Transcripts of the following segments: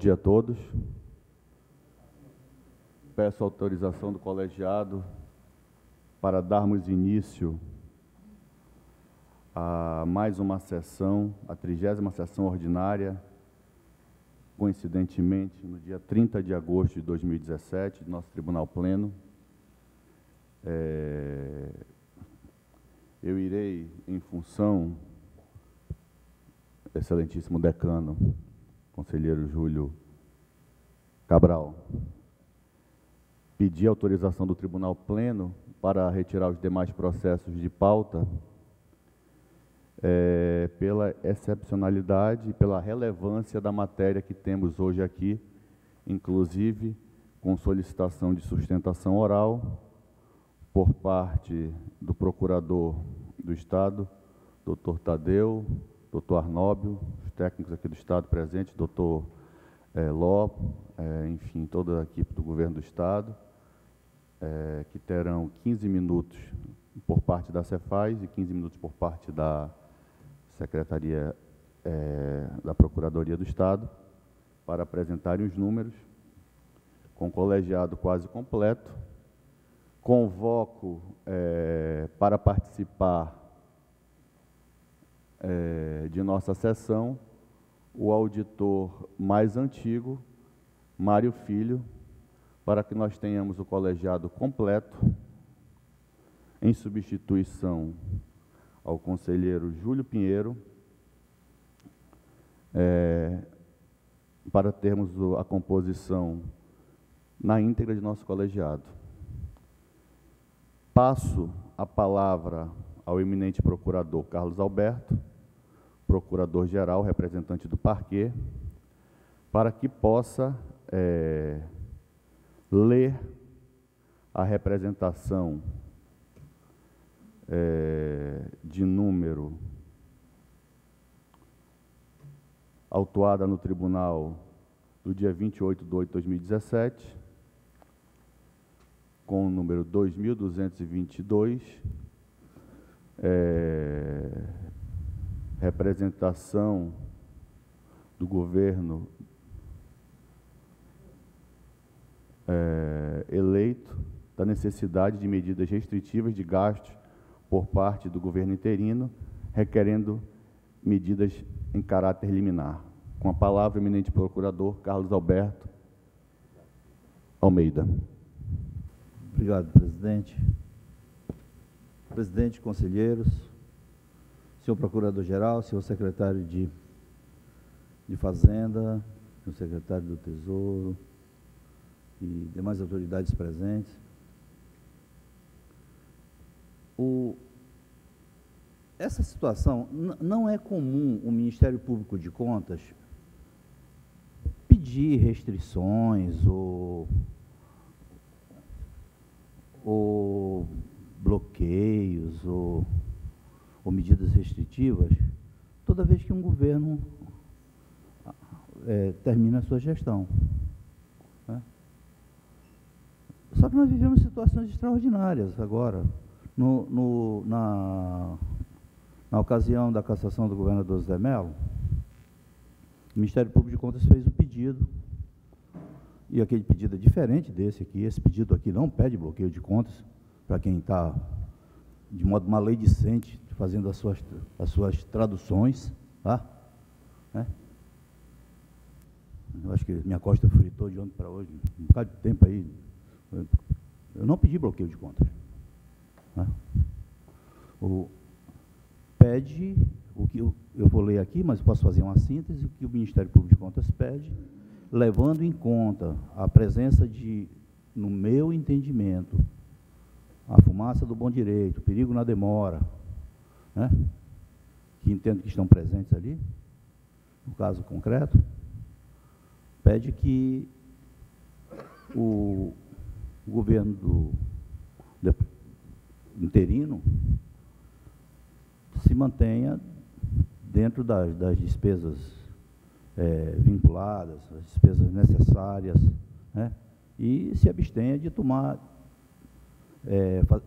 dia a todos. Peço autorização do colegiado para darmos início a mais uma sessão, a 30ª sessão ordinária, coincidentemente, no dia 30 de agosto de 2017, do nosso Tribunal Pleno. Eu irei, em função, excelentíssimo decano, conselheiro Júlio Cabral, pedir autorização do Tribunal Pleno para retirar os demais processos de pauta, pela excepcionalidade e pela relevância da matéria que temos hoje aqui, inclusive com solicitação de sustentação oral por parte do Procurador do Estado, doutor Tadeu, doutor Arnóbio, os técnicos aqui do Estado presentes, doutor Ló, enfim, toda a equipe do Governo do Estado, que terão 15 minutos por parte da Cefaz e 15 minutos por parte da Secretaria da Procuradoria do Estado, para apresentarem os números, com o colegiado quase completo. Convoco para participar de nossa sessão o auditor mais antigo, Mário Filho, para que nós tenhamos o colegiado completo, em substituição ao conselheiro Júlio Pinheiro, para termos a composição na íntegra de nosso colegiado. Passo a palavra ao eminente procurador Carlos Alberto, procurador-geral, representante do Parquê, para que possa ler a representação de número autuada no tribunal do dia 28 de 8 de 2017, com o número 2222, representação do governo eleito da necessidade de medidas restritivas de gastos por parte do governo interino, requerendo medidas em caráter liminar. Com a palavra, o eminente procurador Carlos Alberto Almeida. Obrigado, presidente. Presidente, conselheiros, senhor procurador-geral, senhor secretário de Fazenda, senhor secretário do Tesouro e demais autoridades presentes. Essa situação, não é comum o Ministério Público de Contas pedir restrições ou bloqueios ou medidas restritivas toda vez que um governo termina a sua gestão, né? Só que nós vivemos situações extraordinárias agora. Na ocasião da cassação do governador Zé Melo, o Ministério Público de Contas fez um pedido, e aquele pedido é diferente desse aqui. Esse pedido aqui não pede bloqueio de contas, para quem está, de modo maledicente, fazendo as suas traduções, tá? Eu acho que minha costa fritou de ontem para hoje, um bocado de tempo aí. Eu não pedi bloqueio de contas, né? Pede, o que eu vou ler aqui, mas posso fazer uma síntese, o que o Ministério Público de Contas pede, levando em conta a presença de, no meu entendimento, a fumaça do bom direito, o perigo na demora, né? Que entendo que estão presentes ali, no caso concreto, pede que o governo do interino se mantenha dentro das despesas vinculadas, as despesas necessárias, né? E se abstenha de tomar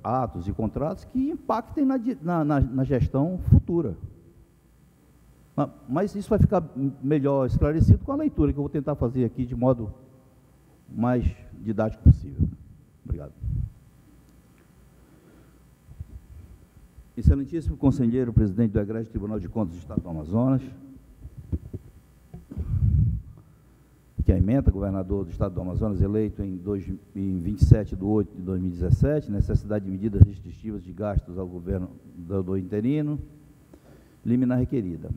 atos e contratos que impactem na gestão futura. Mas isso vai ficar melhor esclarecido com a leitura, que eu vou tentar fazer aqui de modo mais didático possível. Obrigado. Excelentíssimo conselheiro, presidente do Egrégio Tribunal de Contas do Estado do Amazonas, que é a ementa, governador do Estado do Amazonas, eleito em 27 de 8 de 2017, necessidade de medidas restritivas de gastos ao governo do interino, liminar requerida.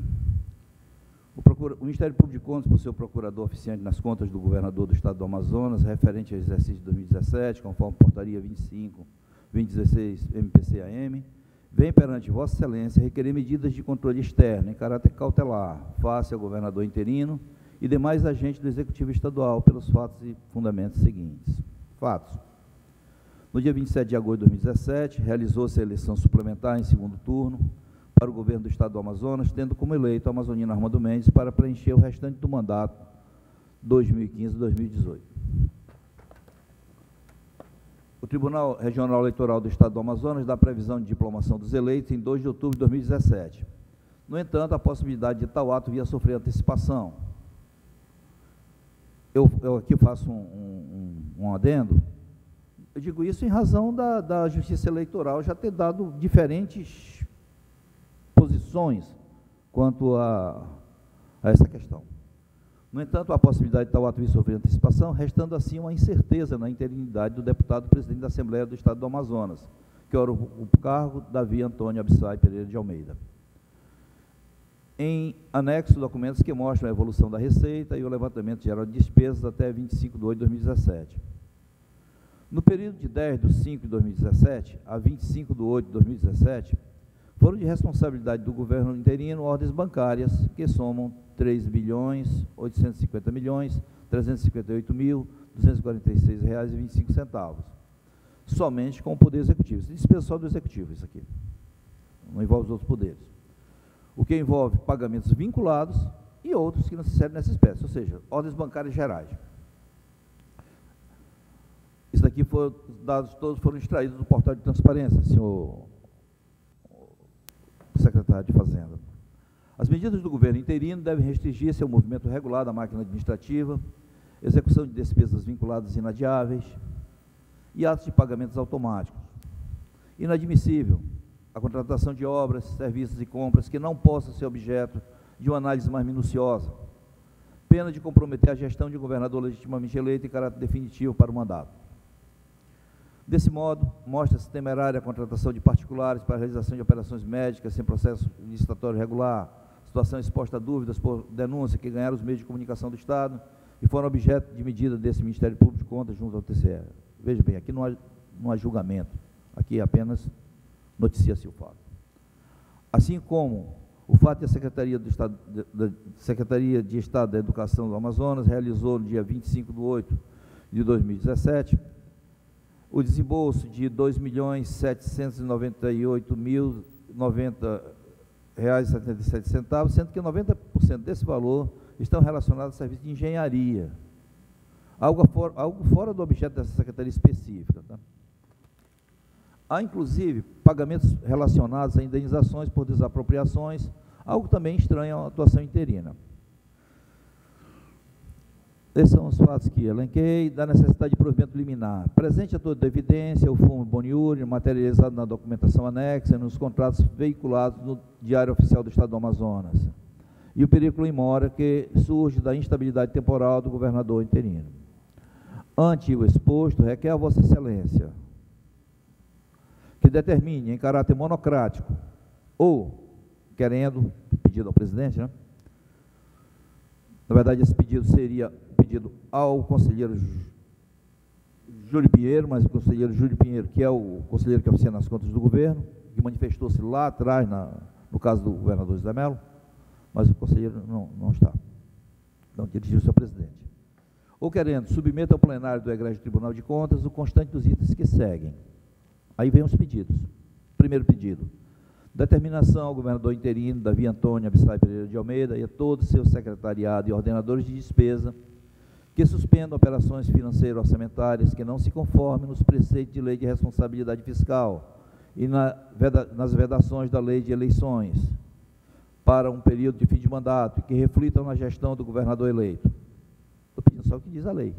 O Ministério Público de Contas, por seu procurador oficiante nas contas do governador do Estado do Amazonas, referente ao exercício de 2017, conforme portaria 25/2016 MPCAM, vem perante Vossa Excelência requerer medidas de controle externo em caráter cautelar face ao governador interino e demais agentes do Executivo Estadual pelos fatos e fundamentos seguintes. Fatos. No dia 27 de agosto de 2017, realizou-se a eleição suplementar em segundo turno para o governo do Estado do Amazonas, tendo como eleito o amazonino Armando Mendes para preencher o restante do mandato 2015-2018. O Tribunal Regional Eleitoral do Estado do Amazonas dá previsão de diplomação dos eleitos em 2 de outubro de 2017. No entanto, a possibilidade de tal ato via sofrer antecipação. Eu aqui faço um adendo. Eu digo isso em razão da Justiça Eleitoral já ter dado diferentes posições quanto a essa questão. No entanto, a possibilidade de tal ato vir sofrer antecipação, restando assim uma incerteza na interinidade do deputado presidente da Assembleia do Estado do Amazonas, que ora o cargo Davi Antônio Abissai Pereira de Almeida. Em anexo, documentos que mostram a evolução da receita e o levantamento geral de despesas até 25 de 8 de 2017. No período de 10 de 5 de 2017 a 25 de 8 de 2017, foram de responsabilidade do governo interino ordens bancárias que somam 3.850.358.246,25 reais, somente com o Poder Executivo. Isso é despesa só do Executivo, isso aqui. Não envolve os outros poderes. O que envolve pagamentos vinculados e outros que não se inserem nessa espécie, ou seja, ordens bancárias gerais. Isso daqui os dados todos foram extraídos do portal de transparência, senhor secretário de Fazenda. As medidas do governo interino devem restringir-se ao movimento regular da máquina administrativa, execução de despesas vinculadas inadiáveis e atos de pagamentos automáticos. Inadmissível a contratação de obras, serviços e compras que não possam ser objeto de uma análise mais minuciosa, pena de comprometer a gestão de um governador legitimamente eleito em caráter definitivo para o mandato. Desse modo, mostra-se temerária a contratação de particulares para a realização de operações médicas sem processo licitatório regular, situação exposta a dúvidas por denúncia que ganharam os meios de comunicação do Estado e foram objeto de medida desse Ministério Público de Contas junto ao TCE. Veja bem, aqui não há julgamento, aqui apenas noticia-se o fato. Assim como o fato de a Secretaria de Estado da Educação do Amazonas realizou no dia 25 de 8 de 2017 o desembolso de R$ 2.798.090,77, sendo que 90% desse valor estão relacionados a serviços de engenharia, algo fora do objeto dessa secretaria específica. Tá? Há, inclusive, pagamentos relacionados a indenizações por desapropriações, algo também estranho à atuação interina. Esses são os fatos que elenquei, da necessidade de provimento liminar. Presente a toda evidência, o fumo boniúrio, materializado na documentação anexa e nos contratos veiculados no Diário Oficial do Estado do Amazonas. E o perigo in mora que surge da instabilidade temporal do governador interino. Ante o exposto, requer a Vossa Excelência que determine em caráter monocrático ou, querendo, pedido ao presidente, né? Na verdade, esse pedido seria pedido ao conselheiro Júlio Pinheiro, mas o conselheiro Júlio Pinheiro, que é o conselheiro que oficia nas contas do governo, que manifestou-se lá atrás, no caso do governador José Melo, mas o conselheiro não está. Então, dirigiu-se ao presidente. Ou querendo, submeta ao plenário do Egrégio Tribunal de Contas o constante dos itens que seguem. Aí vem os pedidos. Primeiro pedido. Determinação ao governador interino, Davi Antônio Abissai Pereira de Almeida, e a todo o seu secretariado e ordenadores de despesa, que suspendam operações financeiro-orçamentárias que não se conformem nos preceitos de lei de responsabilidade fiscal e nas vedações da lei de eleições, para um período de fim de mandato e que reflitam na gestão do governador eleito. Estou pedindo só o que diz a lei.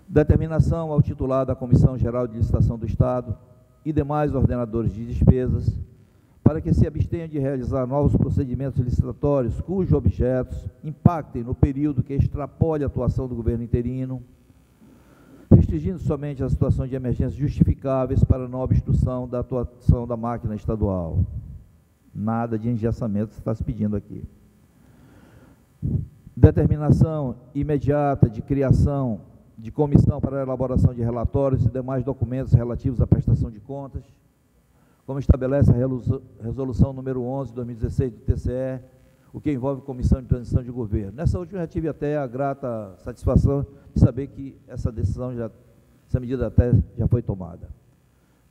Determinação ao titular da Comissão Geral de Licitação do Estado e demais ordenadores de despesas para que se abstenham de realizar novos procedimentos licitatórios cujos objetos impactem no período que extrapole a atuação do governo interino, restringindo somente as situações de emergência justificáveis para não obstrução da atuação da máquina estadual. Nada de engessamento está se pedindo aqui. Determinação imediata de criação de comissão para a elaboração de relatórios e demais documentos relativos à prestação de contas, como estabelece a resolução número 11 de 2016 do TCE, o que envolve comissão de transição de governo. Nessa última, eu já tive até a grata satisfação de saber que essa decisão, essa medida até já foi tomada.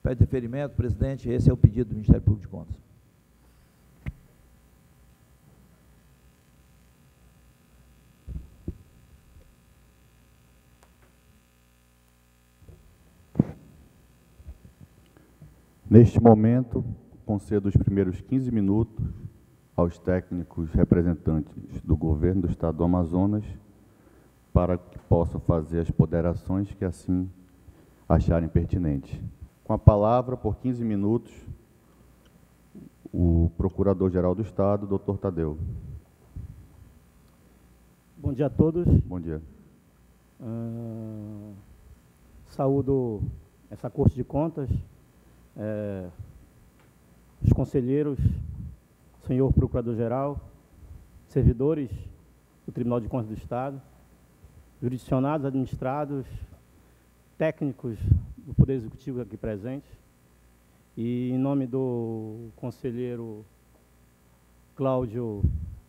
Pede deferimento, presidente, esse é o pedido do Ministério Público de Contas. Neste momento, concedo os primeiros 15 minutos aos técnicos representantes do governo do Estado do Amazonas para que possam fazer as ponderações que assim acharem pertinentes. Com a palavra, por 15 minutos, o Procurador-Geral do Estado, Dr. Tadeu. Bom dia a todos. Bom dia. Saúdo essa Corte de Contas, os conselheiros, senhor Procurador-Geral, servidores do Tribunal de Contas do Estado, jurisdicionados, administrados, técnicos do Poder Executivo aqui presentes, e em nome do conselheiro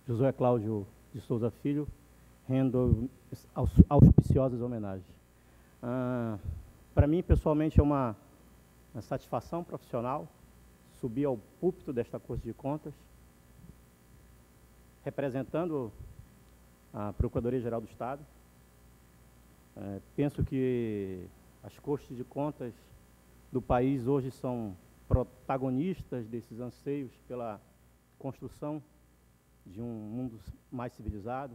Josué Cláudio de Souza Filho, rendo auspiciosas homenagens. Para mim, pessoalmente, é uma satisfação profissional subir ao púlpito desta Corte de Contas, representando a Procuradoria-Geral do Estado. Penso que as Cortes de Contas do país hoje são protagonistas desses anseios pela construção de um mundo mais civilizado,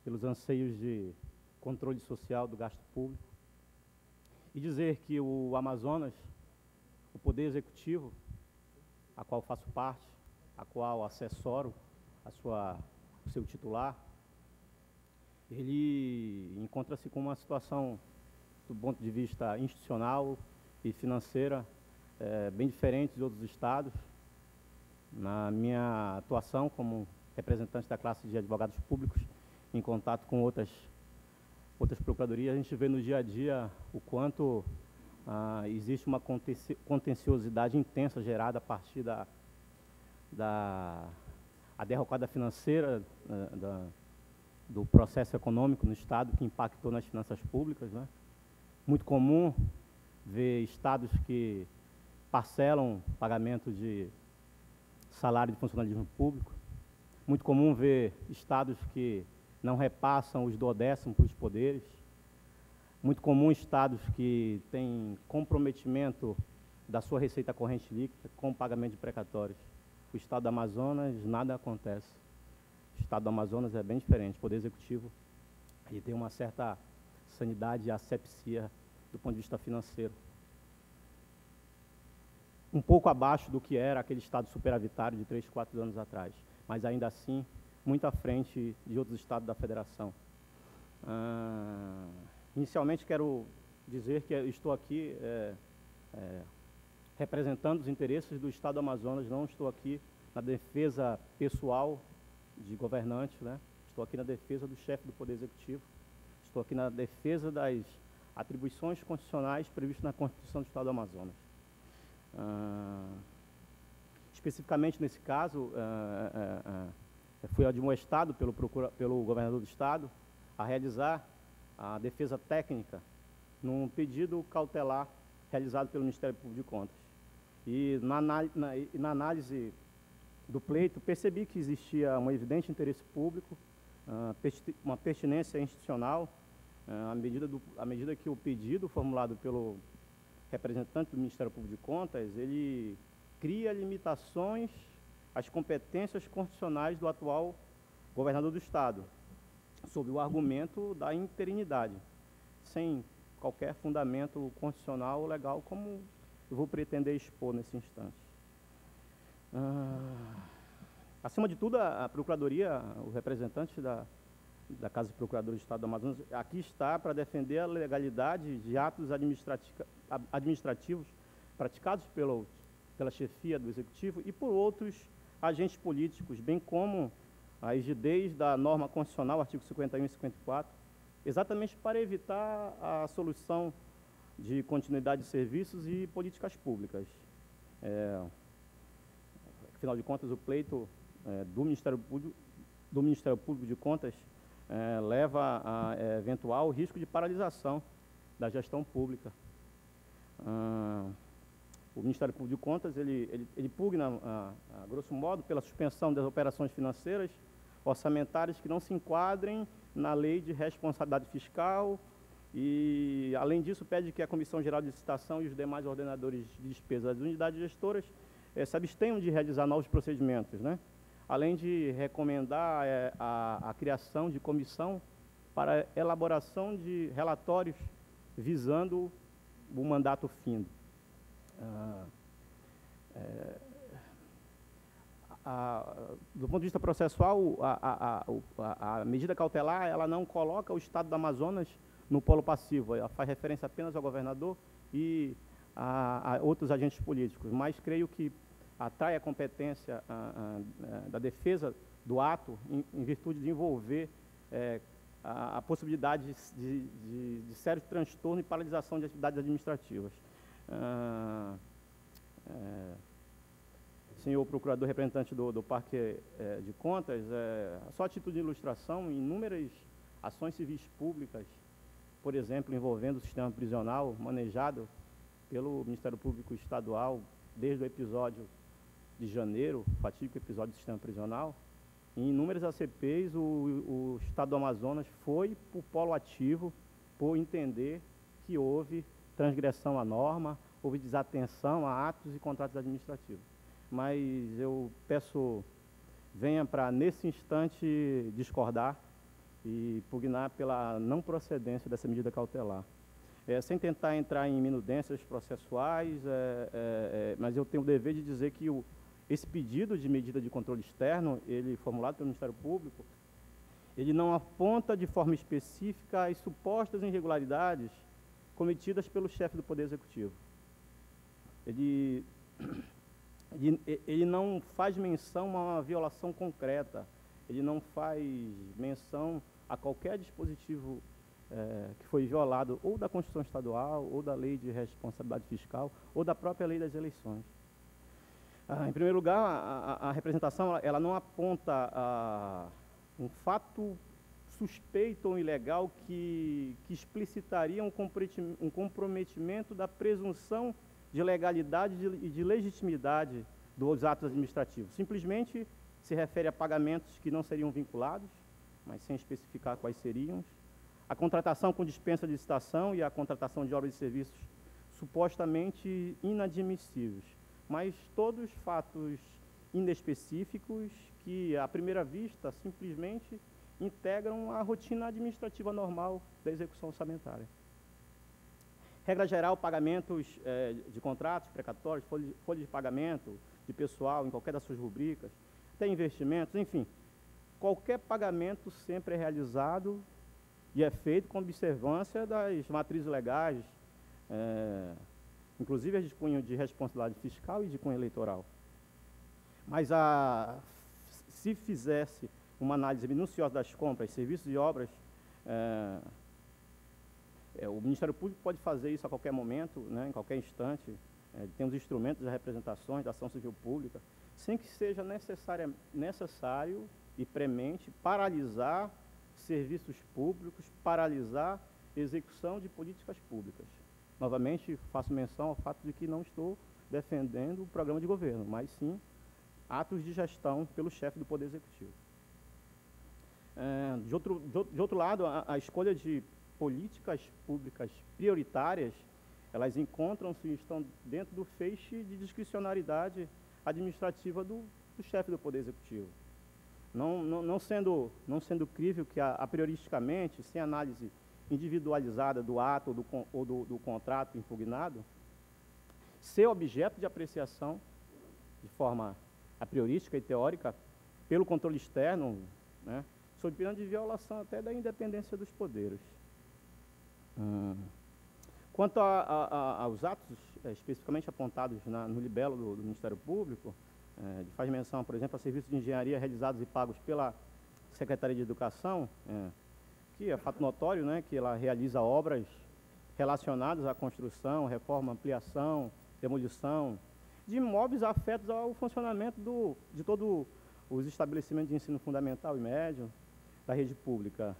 pelos anseios de controle social do gasto público. E dizer que o Amazonas, o Poder Executivo, a qual faço parte, a qual assessoro o seu titular, ele encontra-se com uma situação, do ponto de vista institucional e financeira, bem diferente de outros estados. Na minha atuação como representante da classe de advogados públicos, em contato com outras procuradorias, a gente vê no dia a dia o quanto existe uma contenciosidade intensa gerada a partir da derrocada financeira do processo econômico no Estado, que impactou nas finanças públicas, né? Muito comum ver estados que parcelam pagamento de salário de funcionalismo público. Muito comum ver estados que não repassam os duodécimos para os poderes. Muito comum estados que têm comprometimento da sua receita corrente líquida com o pagamento de precatórios. O Estado do Amazonas, nada acontece. O Estado do Amazonas é bem diferente. O Poder Executivo ele tem uma certa sanidade e asepsia do ponto de vista financeiro. Um pouco abaixo do que era aquele Estado superavitário de 3, 4 anos atrás, mas ainda assim, muito à frente de outros estados da Federação. Inicialmente, quero dizer que estou aqui representando os interesses do Estado do Amazonas, não estou aqui na defesa pessoal de governantes, né? Estou aqui na defesa do chefe do Poder Executivo, estou aqui na defesa das atribuições constitucionais previstas na Constituição do Estado do Amazonas. Especificamente nesse caso, fui admoestado pelo governador do Estado a realizar a defesa técnica num pedido cautelar realizado pelo Ministério Público de Contas. E na análise do pleito, percebi que existia um evidente interesse público, uma pertinência institucional, à medida que o pedido formulado pelo representante do Ministério Público de Contas, ele cria limitações as competências constitucionais do atual governador do Estado, sob o argumento da interinidade, sem qualquer fundamento constitucional ou legal, como eu vou pretender expor nesse instante. Acima de tudo, a Procuradoria, o representante da Casa de Procuradores do Estado do Amazonas, aqui está para defender a legalidade de atos administrativos praticados pela chefia do Executivo e por outros agentes políticos, bem como a rigidez da norma constitucional, artigo 51 e 54, exatamente para evitar a solução de continuidade de serviços e políticas públicas. Afinal de contas, o pleito do Ministério Público de Contas leva a eventual risco de paralisação da gestão pública. O Ministério Público de Contas, ele pugna, a grosso modo, pela suspensão das operações financeiras orçamentárias que não se enquadrem na lei de responsabilidade fiscal e, além disso, pede que a Comissão Geral de Licitação e os demais ordenadores de despesas das unidades gestoras se abstenham de realizar novos procedimentos, né? Além de recomendar a criação de comissão para elaboração de relatórios visando o mandato findo. Do ponto de vista processual, a medida cautelar ela não coloca o Estado do Amazonas no polo passivo, ela faz referência apenas ao governador e a outros agentes políticos, mas creio que atrai a competência da defesa do ato em virtude de envolver a possibilidade de sério transtorno e paralisação de atividades administrativas. Senhor Procurador representante do Parque de Contas, só a título de ilustração, inúmeras ações civis públicas, por exemplo, envolvendo o sistema prisional, manejado pelo Ministério Público Estadual, desde o episódio de janeiro, fatídico episódio do sistema prisional, em inúmeras ACPs, o Estado do Amazonas foi para o polo ativo por entender que houve transgressão à norma, houve desatenção a atos e contratos administrativos. Mas eu peço, venha para, nesse instante, discordar e pugnar pela não procedência dessa medida cautelar. Sem tentar entrar em minudências processuais, mas eu tenho o dever de dizer que esse pedido de medida de controle externo, ele formulado pelo Ministério Público, ele não aponta de forma específica as supostas irregularidades cometidas pelo chefe do Poder Executivo. Ele não faz menção a uma violação concreta, ele não faz menção a qualquer dispositivo que foi violado ou da Constituição Estadual, ou da Lei de Responsabilidade Fiscal, ou da própria Lei das Eleições. Em primeiro lugar, a representação ela não aponta um fato suspeito ou ilegal que explicitaria um comprometimento da presunção de legalidade e de legitimidade dos atos administrativos. Simplesmente se refere a pagamentos que não seriam vinculados, mas sem especificar quais seriam, a contratação com dispensa de licitação e a contratação de obras e serviços supostamente inadmissíveis, mas todos fatos inespecíficos que, à primeira vista, simplesmente integram a rotina administrativa normal da execução orçamentária. Regra geral, pagamentos de contratos precatórios, folha de pagamento de pessoal em qualquer das suas rubricas, tem investimentos, enfim, qualquer pagamento sempre é realizado e é feito com observância das matrizes legais, inclusive as de cunho de responsabilidade fiscal e de cunho eleitoral. Mas se fizesse uma análise minuciosa das compras, serviços e obras, o Ministério Público pode fazer isso a qualquer momento, né, em qualquer instante, tem os instrumentos das representações da ação civil pública, sem que seja necessário e premente paralisar serviços públicos, paralisar execução de políticas públicas. Novamente, faço menção ao fato de que não estou defendendo o programa de governo, mas sim atos de gestão pelo chefe do Poder Executivo. De outro lado, a escolha de políticas públicas prioritárias, elas encontram-se e estão dentro do feixe de discricionariedade administrativa do chefe do Poder Executivo. Não sendo crível que, a prioristicamente, sem análise individualizada do ato ou do contrato impugnado, ser objeto de apreciação de forma a priorística e teórica pelo controle externo, né, sob pena de violação até da independência dos poderes. Quanto aos atos especificamente apontados no libelo do Ministério Público, faz menção, por exemplo, a serviços de engenharia realizados e pagos pela Secretaria de Educação, que é fato notório, né, que ela realiza obras relacionadas à construção, reforma, ampliação, demolição de imóveis afetos ao funcionamento de todos os estabelecimentos de ensino fundamental e médio da rede pública.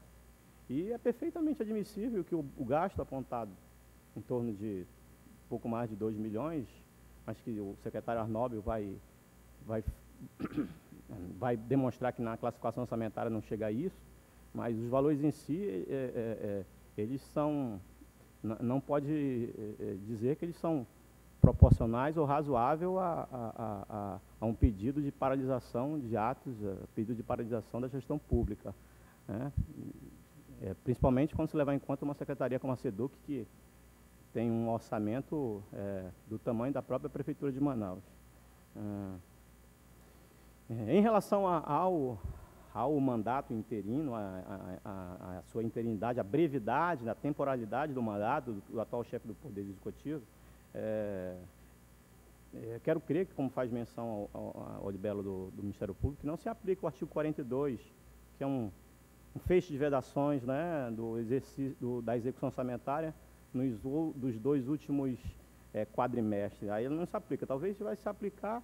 E é perfeitamente admissível que o gasto apontado em torno de pouco mais de 2 milhões, mas que o secretário Arnóbio vai demonstrar que na classificação orçamentária não chega a isso, mas os valores em si, eles são, não pode dizer que eles são proporcionais ou razoável a um pedido de paralisação de atos, pedido de paralisação da gestão pública, né? Principalmente quando se levar em conta uma secretaria como a SEDUC, que tem um orçamento do tamanho da própria Prefeitura de Manaus. Em relação ao mandato interino, a sua interinidade, a brevidade, a temporalidade do mandato do atual chefe do Poder Executivo, quero crer que, como faz menção ao libelo do Ministério Público, que não se aplica o artigo 42, que é um feixe de vedações, né, da execução orçamentária dos 2 últimos quadrimestres. Aí ele não se aplica. Talvez vai se aplicar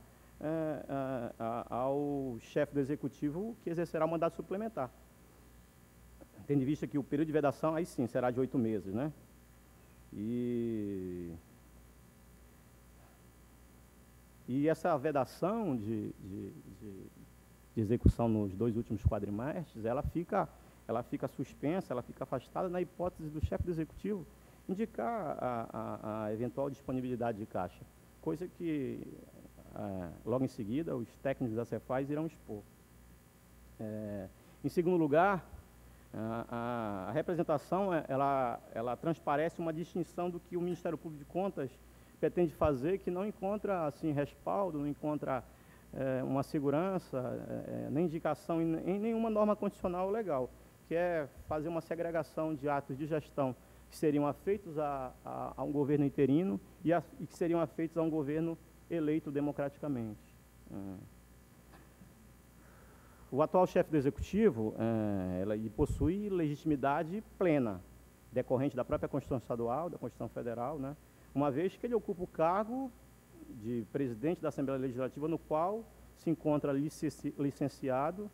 ao chefe do Executivo que exercerá o mandato suplementar. Tendo em vista que o período de vedação, aí sim, será de 8 meses, né? E essa vedação de execução nos 2 últimos quadrimestres, ela fica suspensa, ela fica afastada na hipótese do chefe do Executivo indicar a eventual disponibilidade de caixa, coisa que logo em seguida os técnicos da Cefaz irão expor. Em segundo lugar, a representação ela transparece uma distinção do que o Ministério Público de Contas pretende fazer, que não encontra assim respaldo, não encontra uma segurança, nem indicação em nenhuma norma constitucional ou legal, que é fazer uma segregação de atos de gestão que seriam afeitos a um governo interino e que seriam afeitos a um governo eleito democraticamente. O atual chefe do Executivo ele possui legitimidade plena, decorrente da própria Constituição Estadual, da Constituição Federal, né, uma vez que ele ocupa o cargo de presidente da Assembleia Legislativa, no qual se encontra licenciado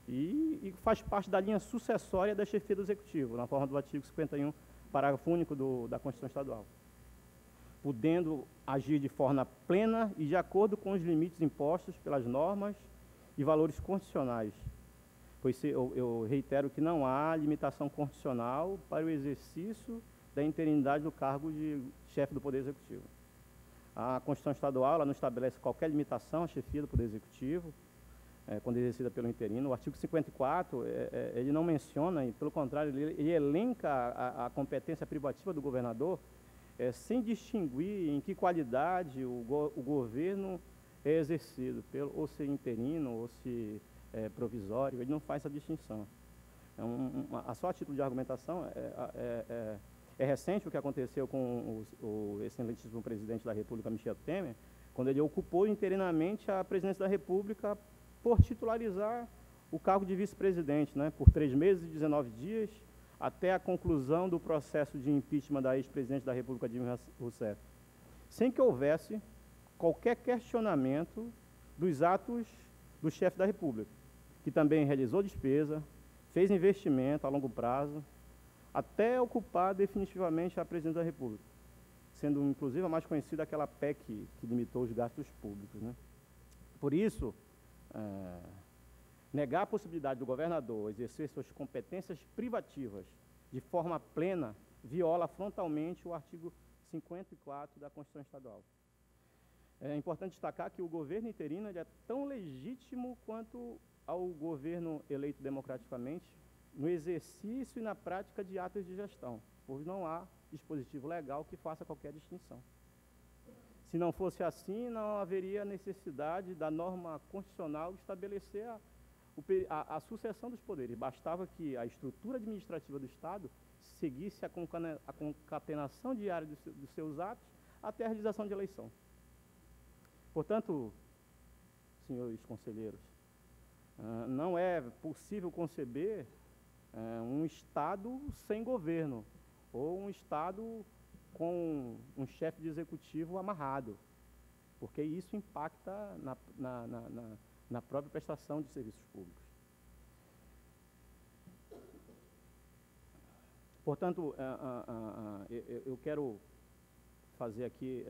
e faz parte da linha sucessória da chefia do Executivo, na forma do artigo 51, parágrafo único da Constituição Estadual, podendo agir de forma plena e de acordo com os limites impostos pelas normas e valores constitucionais, pois eu reitero que não há limitação constitucional para o exercício da interinidade do cargo de chefe do Poder Executivo. A Constituição Estadual ela não estabelece qualquer limitação à chefia do Poder Executivo, quando exercida pelo interino. O artigo 54, ele não menciona, e pelo contrário, ele elenca a competência privativa do governador, sem distinguir em que qualidade o governo é exercido, ou se interino, ou se provisório, ele não faz essa distinção. Só a título de argumentação, é recente o que aconteceu com o excelentíssimo presidente da República, Michel Temer, quando ele ocupou interinamente a presidência da República por titularizar o cargo de vice-presidente, né, por 3 meses e 19 dias, até a conclusão do processo de impeachment da ex-presidente da República, Dilma Rousseff, sem que houvesse qualquer questionamento dos atos do chefe da República, que também realizou despesa, fez investimento a longo prazo, até ocupar definitivamente a presidência da República, sendo inclusive a mais conhecida aquela PEC que limitou os gastos públicos, né? Por isso, negar a possibilidade do governador exercer suas competências privativas de forma plena viola frontalmente o artigo 54 da Constituição Estadual. É importante destacar que o governo interino ele é tão legítimo quanto ao governo eleito democraticamente no exercício e na prática de atos de gestão, pois não há dispositivo legal que faça qualquer distinção. Se não fosse assim, não haveria necessidade da norma constitucional estabelecer a sucessão dos poderes. Bastava que a estrutura administrativa do Estado seguisse a concatenação diária dos seus atos até a realização de eleição. Portanto, senhores conselheiros, não é possível conceber um Estado sem governo, ou um Estado com um chefe de executivo amarrado, porque isso impacta na própria prestação de serviços públicos. Portanto, eu quero fazer aqui,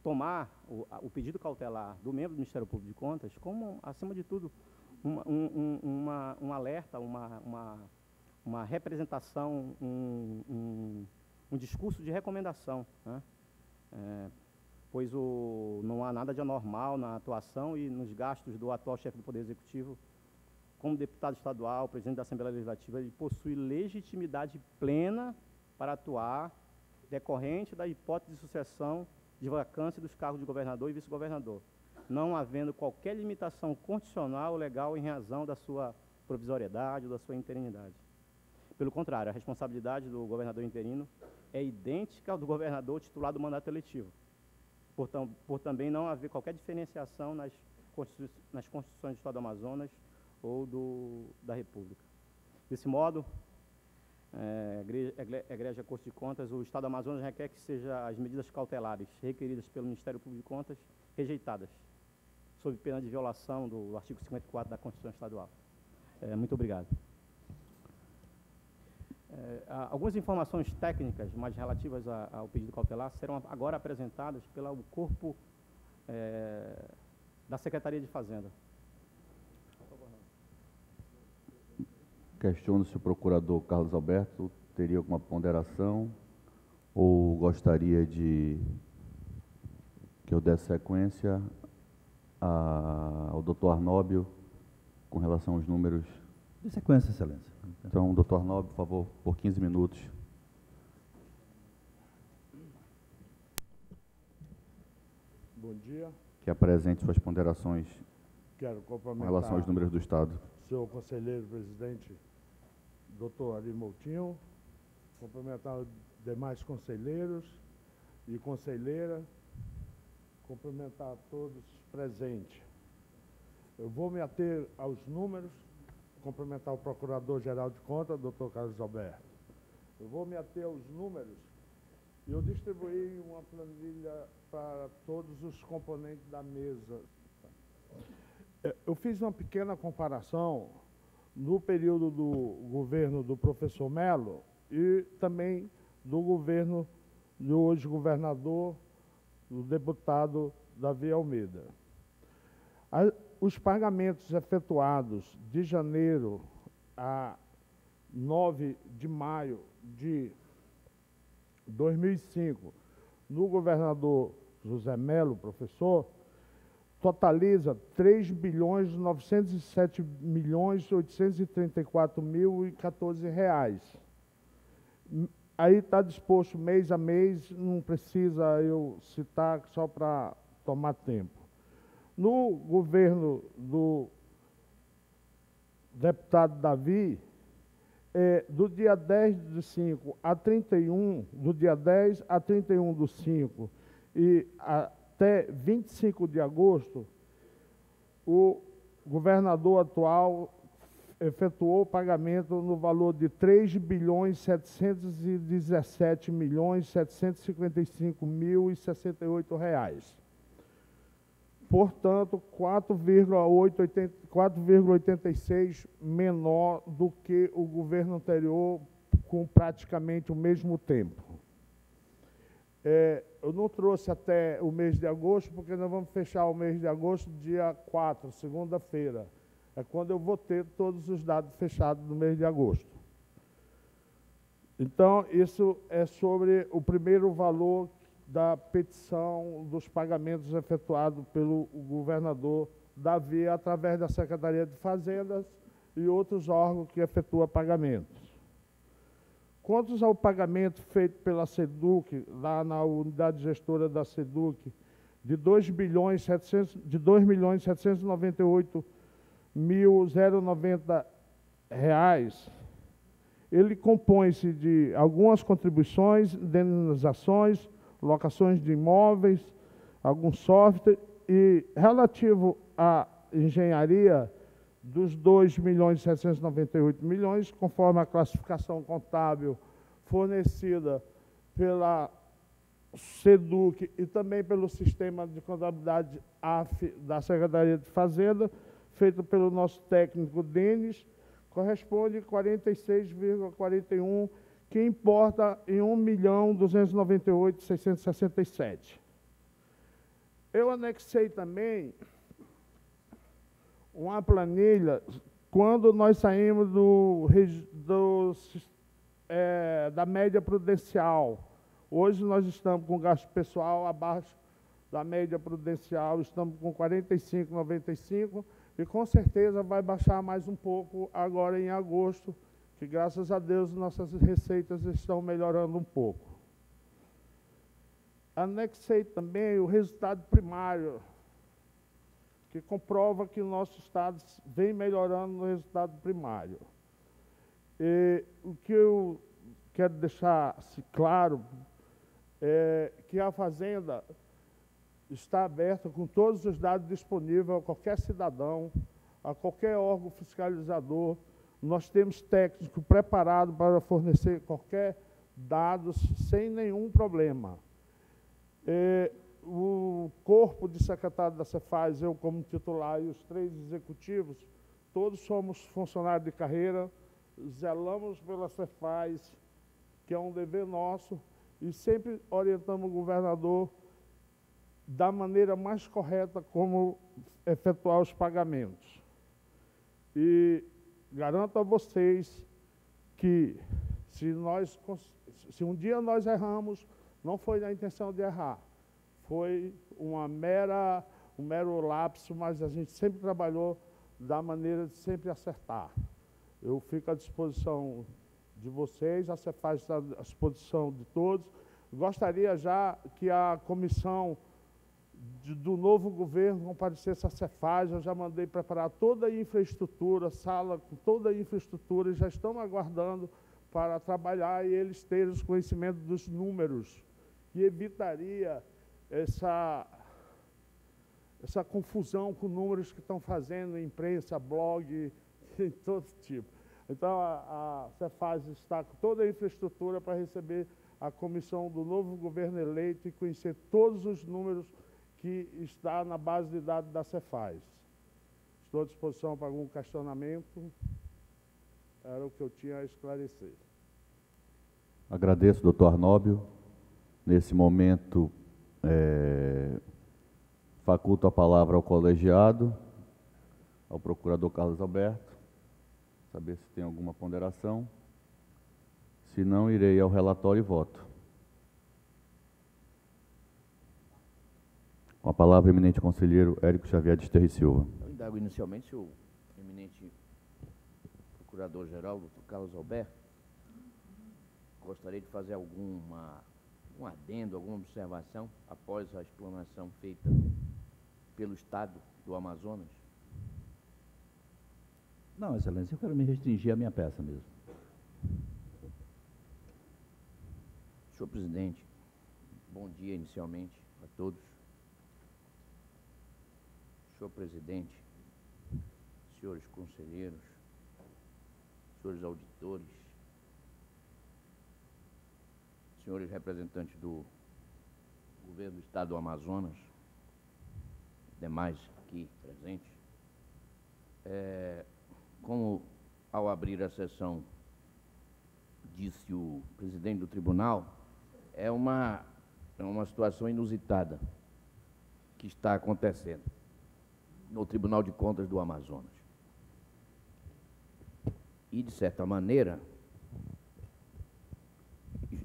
tomar o pedido cautelar do membro do Ministério Público de Contas como, acima de tudo, um alerta, uma representação, um discurso de recomendação, né? Pois não há nada de anormal na atuação e nos gastos do atual chefe do Poder Executivo. Como deputado estadual, presidente da Assembleia Legislativa, ele possui legitimidade plena para atuar, decorrente da hipótese de sucessão de vacância dos cargos de governador e vice-governador, não havendo qualquer limitação constitucional ou legal em razão da sua provisoriedade ou da sua interinidade. Pelo contrário, a responsabilidade do governador interino é idêntica ao do governador titular do mandato eletivo, por também não haver qualquer diferenciação nas constituições do Estado do Amazonas ou da República. Desse modo, Egrégia Corte de Contas, o Estado do Amazonas requer que sejam as medidas cautelares requeridas pelo Ministério Público de Contas rejeitadas, sob pena de violação do artigo 54 da Constituição Estadual. Muito obrigado. Algumas informações técnicas mais relativas ao pedido cautelar serão agora apresentadas pelo corpo da Secretaria de Fazenda. Questiono se o procurador Carlos Alberto teria alguma ponderação ou gostaria que eu desse sequência ao doutor Arnóbio com relação aos números. De sequência, excelência. Então, doutor Arnóbio, por favor, por 15 minutos. Bom dia. Que apresente suas ponderações Quero com relação aos números do Estado. Senhor conselheiro presidente, doutor Ari Moutinho, cumprimentar os demais conselheiros e conselheira, cumprimentar a todos presentes. Eu vou me ater aos números, cumprimentar o Procurador-Geral de Contas, doutor Carlos Alberto. Eu vou me ater aos números e eu distribuí uma planilha para todos os componentes da mesa. Eu fiz uma pequena comparação no período do governo do professor Melo e também do governo do hoje governador, do deputado Davi Almeida. Os pagamentos efetuados de janeiro a 9 de maio de 2005 no governador José Melo, professor, totaliza 3.907.834.014 reais. Aí está disposto mês a mês, não precisa eu citar só para tomar tempo. No governo do deputado Davi, do dia 10 de 5 a 31, do dia 10 a 31 do 5 e até 25 de agosto, o governador atual efetuou o pagamento no valor de R$ 3.717.755.068. Portanto, 4,86 menor do que o governo anterior, com praticamente o mesmo tempo. Eu não trouxe até o mês de agosto, porque nós vamos fechar o mês de agosto dia 4, segunda-feira. É quando eu vou ter todos os dados fechados do mês de agosto. Então, isso é sobre o primeiro valor da petição dos pagamentos efetuados pelo governador Davi através da Secretaria de Fazendas e outros órgãos que efetuam pagamentos. Quanto ao pagamento feito pela SEDUC, lá na unidade gestora da SEDUC, de R$ 2.798.090, ele compõe-se de algumas contribuições, indenizações, locações de imóveis, algum software, e relativo à engenharia, dos 2.798.000.000, conforme a classificação contábil fornecida pela SEDUC e também pelo sistema de contabilidade AF da Secretaria de Fazenda, feito pelo nosso técnico Denis, corresponde a 46,41, que importa em R$ 1.298.667. Eu anexei também uma planilha quando nós saímos da média prudencial. Hoje nós estamos com gasto pessoal abaixo da média prudencial, estamos com 45,95 e com certeza vai baixar mais um pouco agora em agosto, que graças a Deus nossas receitas estão melhorando um pouco. Anexei também o resultado primário, que comprova que o nosso Estado vem melhorando no resultado primário. E o que eu quero deixar claro é que a Fazenda está aberta com todos os dados disponíveis a qualquer cidadão, a qualquer órgão fiscalizador. Nós temos técnico preparado para fornecer qualquer dado sem nenhum problema. O corpo de secretário da Cefaz, eu como titular e os 3 executivos, todos somos funcionários de carreira, zelamos pela Cefaz, que é um dever nosso, e sempre orientamos o governador da maneira mais correta como efetuar os pagamentos. E garanto a vocês que se um dia nós erramos, não foi na intenção de errar. Foi um mero lapso, mas a gente sempre trabalhou da maneira de sempre acertar. Eu fico à disposição de vocês, a Cefaz está à disposição de todos. Gostaria já que a comissão do novo governo comparecesse à Cefaz, eu já mandei preparar toda a infraestrutura, sala com toda a infraestrutura, e já estão aguardando para trabalhar e eles terem os conhecimentos dos números, que evitaria essa confusão com números que estão fazendo em imprensa, blog, em todo tipo. Então, a Cefaz está com toda a infraestrutura para receber a comissão do novo governo eleito e conhecer todos os números que está na base de dados da Cefaz. Estou à disposição para algum questionamento. Era o que eu tinha a esclarecer. Agradeço, doutor Arnóbio. Nesse momento, faculto a palavra ao colegiado, ao procurador Carlos Alberto, saber se tem alguma ponderação. Se não, irei ao relatório e voto. Com a palavra, eminente conselheiro Érico Xavier de Sterri Silva. Eu indago inicialmente se o eminente procurador-geral, doutor Carlos Alberto, gostaria de fazer um adendo, alguma observação após a explanação feita pelo Estado do Amazonas? Não, Excelência, eu quero me restringir à minha peça mesmo. Senhor presidente, bom dia inicialmente a todos. Senhor presidente, senhores conselheiros, senhores auditores, senhores representantes do governo do Estado do Amazonas, demais aqui presentes, como ao abrir a sessão disse o presidente do tribunal, é uma situação inusitada que está acontecendo no Tribunal de Contas do Amazonas. E, de certa maneira,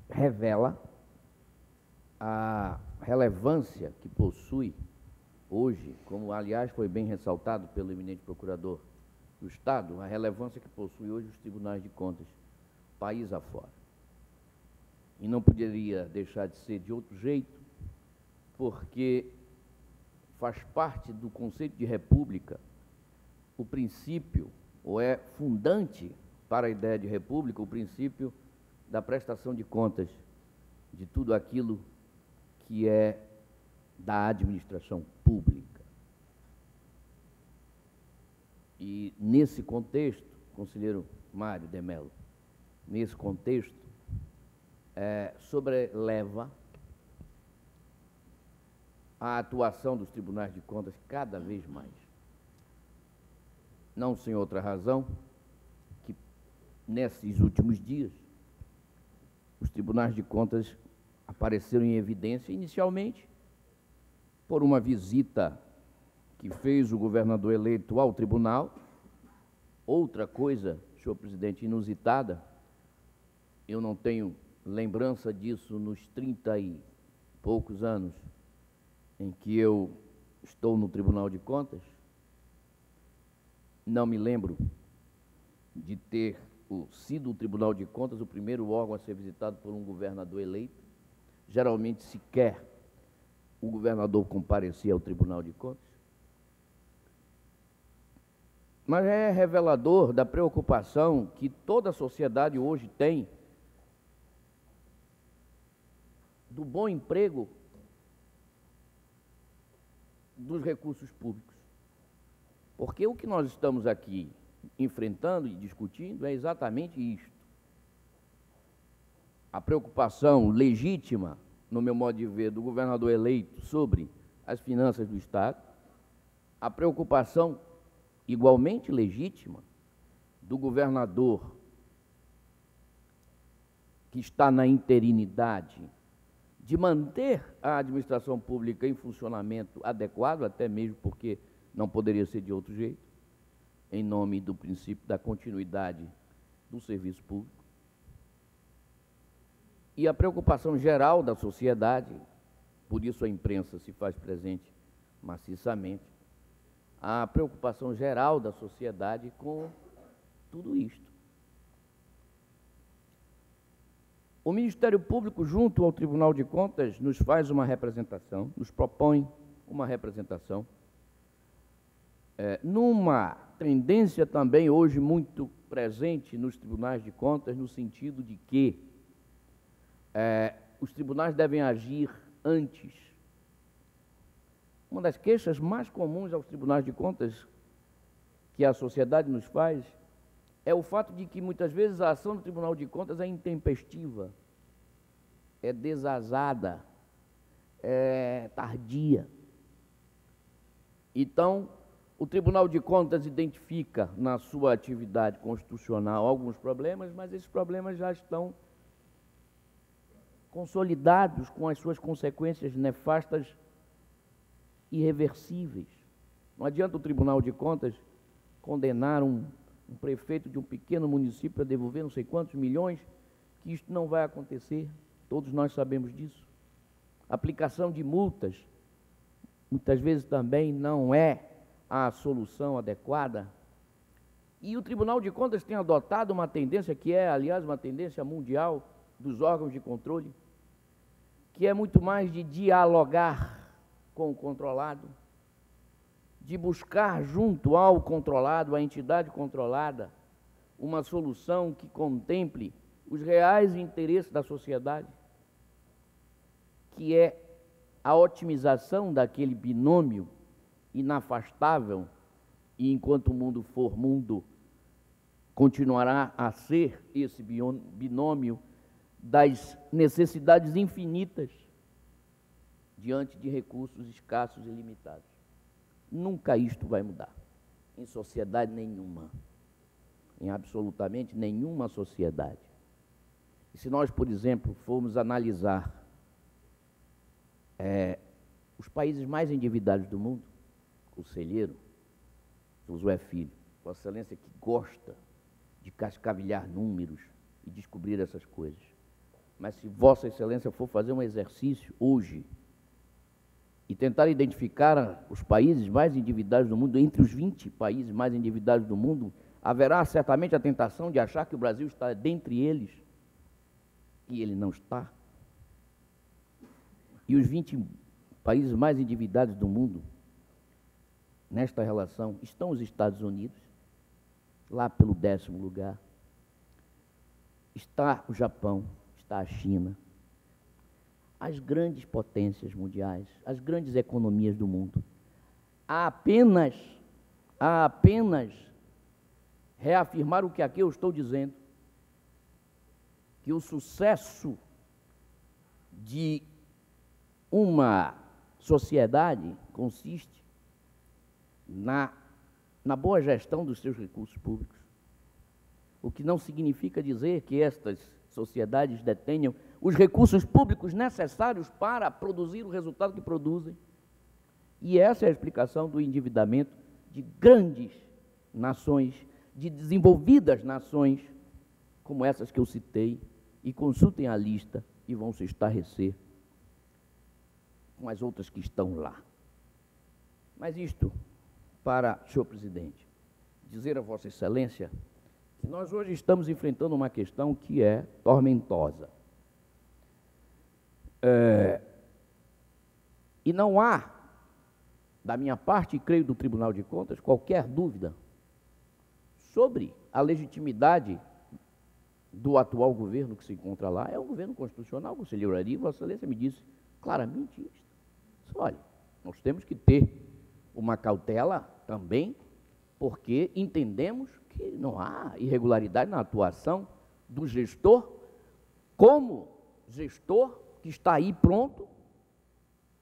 revela a relevância que possui hoje, como aliás foi bem ressaltado pelo eminente procurador do Estado, a relevância que possui hoje os tribunais de contas, país afora. E não poderia deixar de ser de outro jeito, porque faz parte do conceito de república o princípio, ou é fundante para a ideia de república, o princípio da prestação de contas de tudo aquilo que é da administração pública. E nesse contexto, conselheiro Mário de Mello, nesse contexto, sobreleva a atuação dos tribunais de contas cada vez mais. Não sem outra razão que, nesses últimos dias, os tribunais de contas apareceram em evidência, inicialmente, por uma visita que fez o governador eleito ao tribunal. Outra coisa, senhor presidente, inusitada, eu não tenho lembrança disso nos 30 e poucos anos em que eu estou no Tribunal de Contas, não me lembro de ter sido o Tribunal de Contas o primeiro órgão a ser visitado por um governador eleito. Geralmente, sequer o governador comparecia ao Tribunal de Contas. Mas é revelador da preocupação que toda a sociedade hoje tem do bom emprego dos recursos públicos. Porque o que nós estamos aqui enfrentando e discutindo é exatamente isto. A preocupação legítima, no meu modo de ver, do governador eleito sobre as finanças do Estado, a preocupação igualmente legítima do governador que está na interinidade de manter a administração pública em funcionamento adequado, até mesmo porque não poderia ser de outro jeito, em nome do princípio da continuidade do serviço público. E a preocupação geral da sociedade, por isso a imprensa se faz presente maciçamente, a preocupação geral da sociedade com tudo isto. O Ministério Público, junto ao Tribunal de Contas, nos faz uma representação, nos propõe uma representação, numa tendência também hoje muito presente nos tribunais de contas, no sentido de que os tribunais devem agir antes. Uma das queixas mais comuns aos tribunais de contas que a sociedade nos faz é o fato de que muitas vezes a ação do Tribunal de Contas é intempestiva, é desazada, é tardia. Então, o Tribunal de Contas identifica na sua atividade constitucional alguns problemas, mas esses problemas já estão consolidados com as suas consequências nefastas irreversíveis. Não adianta o Tribunal de Contas condenar um prefeito de um pequeno município a devolver não sei quantos milhões, que isto não vai acontecer, todos nós sabemos disso. A aplicação de multas, muitas vezes também não é a solução adequada. E o Tribunal de Contas tem adotado uma tendência que é, aliás, uma tendência mundial dos órgãos de controle, que é muito mais de dialogar com o controlado, de buscar junto ao controlado, à entidade controlada, uma solução que contemple os reais interesses da sociedade, que é a otimização daquele binômio inafastável, e enquanto o mundo for mundo, continuará a ser esse binômio das necessidades infinitas diante de recursos escassos e limitados. Nunca isto vai mudar, em sociedade nenhuma, em absolutamente nenhuma sociedade. E se nós, por exemplo, formos analisar os países mais endividados do mundo, conselheiro Josué Filho, Vossa Excelência que gosta de cascavilhar números e descobrir essas coisas. Mas se Vossa Excelência for fazer um exercício hoje e tentar identificar os países mais endividados do mundo, entre os 20 países mais endividados do mundo, haverá certamente a tentação de achar que o Brasil está dentre eles, e ele não está. E os 20 países mais endividados do mundo, nesta relação, estão os Estados Unidos, lá pelo 10º lugar. Está o Japão, está a China. As grandes potências mundiais, as grandes economias do mundo. Há apenas reafirmar o que aqui eu estou dizendo, que o sucesso de uma sociedade consiste na boa gestão dos seus recursos públicos. O que não significa dizer que estas sociedades detenham os recursos públicos necessários para produzir o resultado que produzem. E essa é a explicação do endividamento de grandes nações, de desenvolvidas nações, como essas que eu citei, e consultem a lista e vão se estarrecer com as outras que estão lá. Mas isto, para, senhor presidente, dizer a Vossa Excelência que nós hoje estamos enfrentando uma questão que é tormentosa. E não há, da minha parte, e creio do Tribunal de Contas, qualquer dúvida sobre a legitimidade do atual governo que se encontra lá. É um governo constitucional, conselheiro Ari, Vossa Excelência me disse claramente isso. Olha, nós temos que ter uma cautela também, porque entendemos que não há irregularidade na atuação do gestor, como gestor que está aí pronto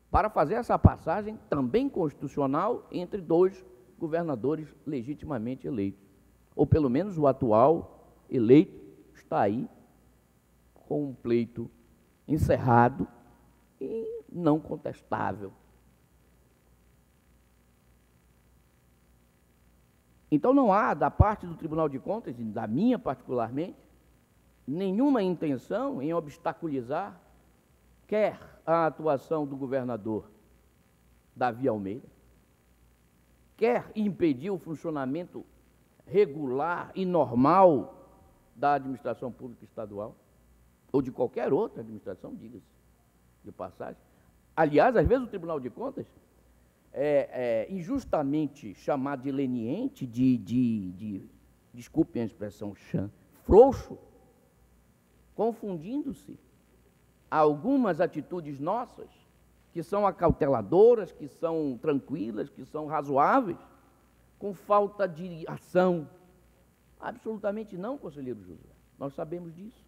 para fazer essa passagem também constitucional entre dois governadores legitimamente eleitos. Ou pelo menos o atual eleito está aí com um pleito encerrado e não contestável. Então não há, da parte do Tribunal de Contas, e da minha particularmente, nenhuma intenção em obstaculizar quer a atuação do governador Davi Almeida, quer impedir o funcionamento regular e normal da administração pública estadual, ou de qualquer outra administração, diga-se de passagem. Aliás, às vezes o Tribunal de Contas é injustamente chamado de leniente, desculpem a expressão frouxo, confundindo-se algumas atitudes nossas, que são acauteladoras, que são tranquilas, que são razoáveis, com falta de ação. Absolutamente não, conselheiro José. Nós sabemos disso.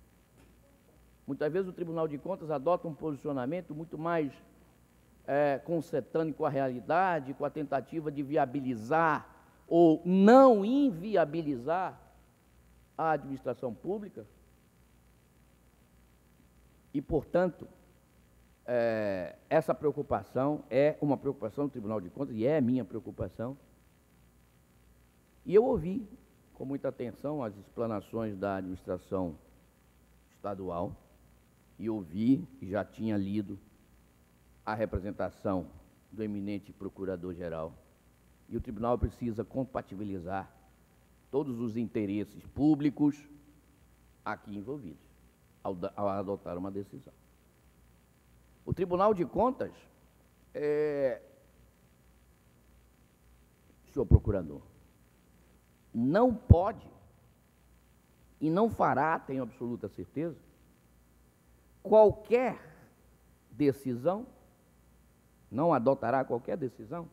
Muitas vezes o Tribunal de Contas adota um posicionamento muito mais concetâneo com a realidade, com a tentativa de viabilizar ou não inviabilizar a administração pública. E, portanto, essa preocupação é uma preocupação do Tribunal de Contas e é minha preocupação. E eu ouvi com muita atenção as explanações da administração estadual e ouvi, e já tinha lido, a representação do eminente procurador-geral. E o tribunal precisa compatibilizar todos os interesses públicos aqui envolvidos, ao adotar uma decisão. O Tribunal de Contas, senhor procurador, não pode e não fará, tenho absoluta certeza, qualquer decisão, não adotará qualquer decisão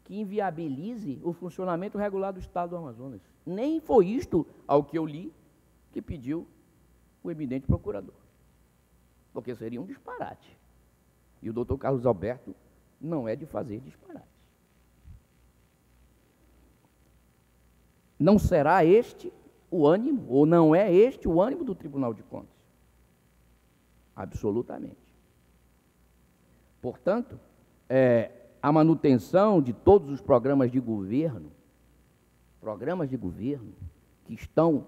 que inviabilize o funcionamento regular do Estado do Amazonas. Nem foi isto, ao que eu li, que pediu o eminente procurador, porque seria um disparate. E o doutor Carlos Alberto não é de fazer disparate. Não será este o ânimo, ou não é este o ânimo do Tribunal de Contas. Absolutamente. Portanto, a manutenção de todos os programas de governo que estão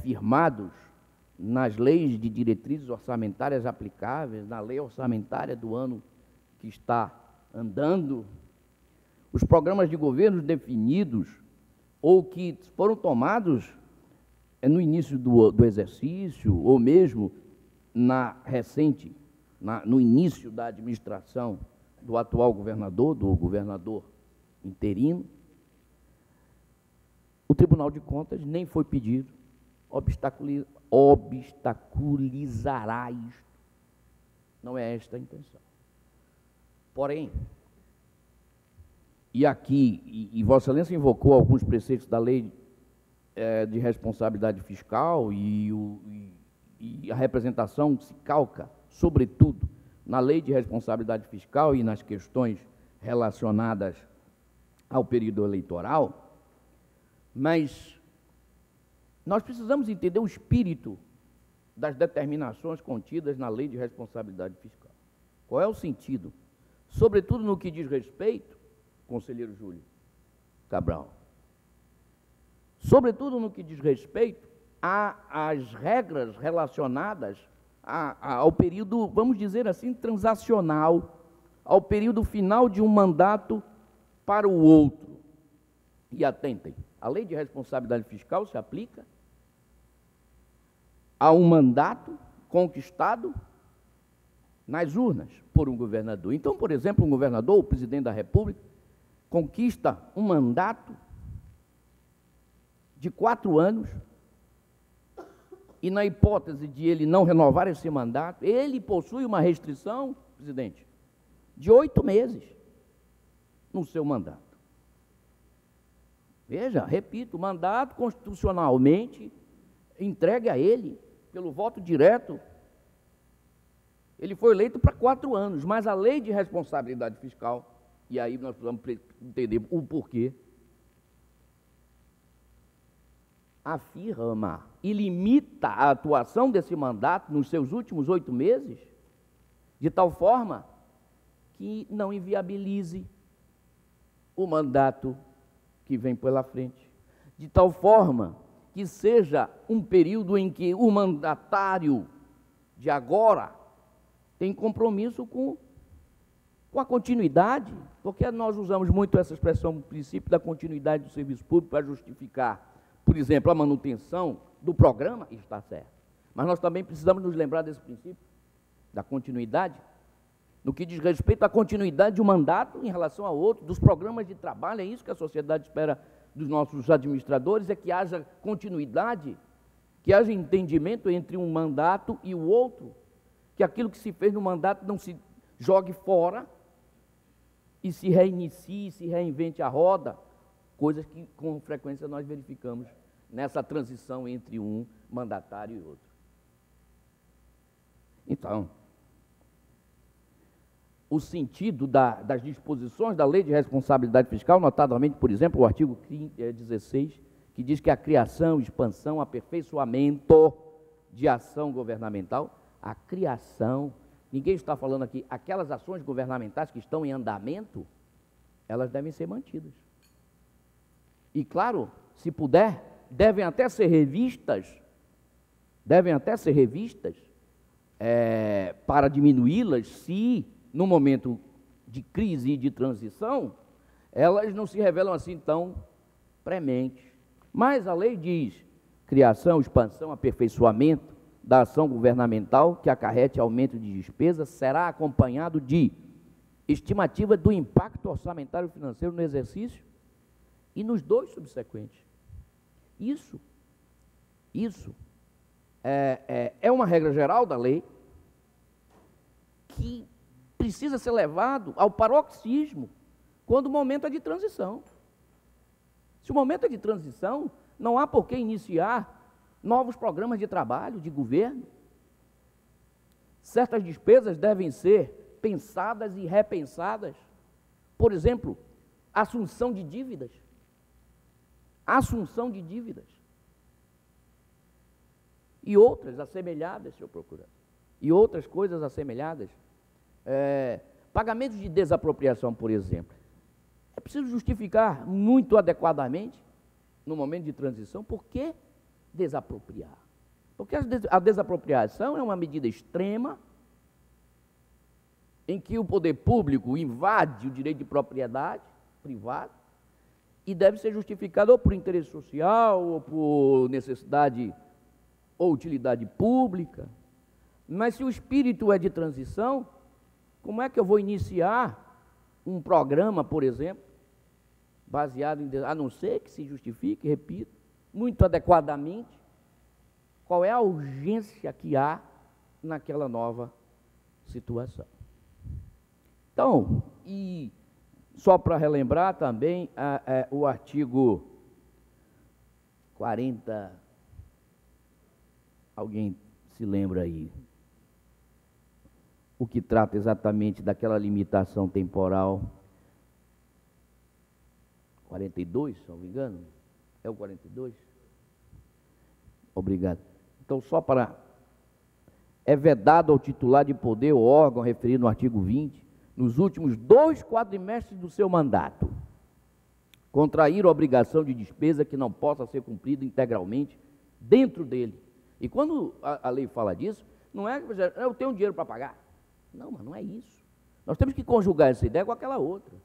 firmados nas leis de diretrizes orçamentárias aplicáveis, na lei orçamentária do ano que está andando, os programas de governo definidos ou que foram tomados no início do exercício, ou mesmo no início da administração do atual governador, do governador interino, o Tribunal de Contas nem foi pedido, obstaculizará isto. Não é esta a intenção. Porém, e aqui, e Vossa Excelência invocou alguns preceitos da lei de responsabilidade fiscal e a representação se calca, sobretudo, na lei de responsabilidade fiscal e nas questões relacionadas ao período eleitoral, mas nós precisamos entender o espírito das determinações contidas na lei de responsabilidade fiscal. Qual é o sentido? Sobretudo no que diz respeito, conselheiro Júlio Cabral, sobretudo no que diz respeito às regras relacionadas ao período, vamos dizer assim, transacional, ao período final de um mandato para o outro. E atentem, a lei de responsabilidade fiscal se aplica a um mandato conquistado nas urnas por um governador. Então, por exemplo, um governador, o presidente da República, conquista um mandato de 4 anos, e na hipótese de ele não renovar esse mandato, ele possui uma restrição, presidente, de 8 meses no seu mandato. Veja, repito, mandato constitucionalmente entregue a ele pelo voto direto. Ele foi eleito para 4 anos, mas a lei de responsabilidade fiscal, e aí nós precisamos entender o porquê, afirma e limita a atuação desse mandato nos seus últimos 8 meses, de tal forma que não inviabilize o mandato que vem pela frente, de tal forma que seja um período em que o mandatário de agora tem compromisso com a continuidade, porque nós usamos muito essa expressão, o princípio da continuidade do serviço público, para justificar, por exemplo, a manutenção do programa, isso está certo. Mas nós também precisamos nos lembrar desse princípio da continuidade, no que diz respeito à continuidade de um mandato em relação a outro, dos programas de trabalho. É isso que a sociedade espera dos nossos administradores, é que haja continuidade, que haja entendimento entre um mandato e o outro, que aquilo que se fez no mandato não se jogue fora e se reinicie, se reinvente a roda, coisas que com frequência nós verificamos nessa transição entre um mandatário e outro. Então, o sentido das disposições da Lei de Responsabilidade Fiscal, notadamente, por exemplo, o artigo 16, que diz que a criação, expansão, aperfeiçoamento de ação governamental, a criação, ninguém está falando aqui, aquelas ações governamentais que estão em andamento, elas devem ser mantidas. E, claro, se puder, devem até ser revistas para diminuí-las, se, no momento de crise e de transição, elas não se revelam assim tão prementes. Mas a lei diz, criação, expansão, aperfeiçoamento da ação governamental que acarrete aumento de despesas será acompanhado de estimativa do impacto orçamentário e financeiro no exercício e nos 2 subsequentes. Isso é uma regra geral da lei que precisa ser levado ao paroxismo quando o momento é de transição. Se o momento é de transição, não há por que iniciar novos programas de trabalho, de governo. Certas despesas devem ser pensadas e repensadas. Por exemplo, assunção de dívidas. E outras assemelhadas, senhor procurador. E outras coisas assemelhadas. Pagamentos de desapropriação, por exemplo. É preciso justificar muito adequadamente, no momento de transição, por que desapropriar. Porque a desapropriação é uma medida extrema em que o poder público invade o direito de propriedade privado e deve ser justificado ou por interesse social, ou por necessidade ou utilidade pública. Mas se o espírito é de transição, como é que eu vou iniciar um programa, por exemplo, baseado em, a não ser que se justifique, repito, muito adequadamente, qual é a urgência que há naquela nova situação. Então, e só para relembrar também, o artigo 40, alguém se lembra aí, o que trata exatamente daquela limitação temporal, 42, se não me engano, é o 42? Obrigado. Então, só para... É vedado ao titular de poder ou órgão referido no artigo 20, nos últimos 2 quadrimestres do seu mandato, contrair obrigação de despesa que não possa ser cumprida integralmente dentro dele. E quando a lei fala disso, não é que eu tenho dinheiro para pagar. Não, mas não é isso. Nós temos que conjugar essa ideia com aquela outra.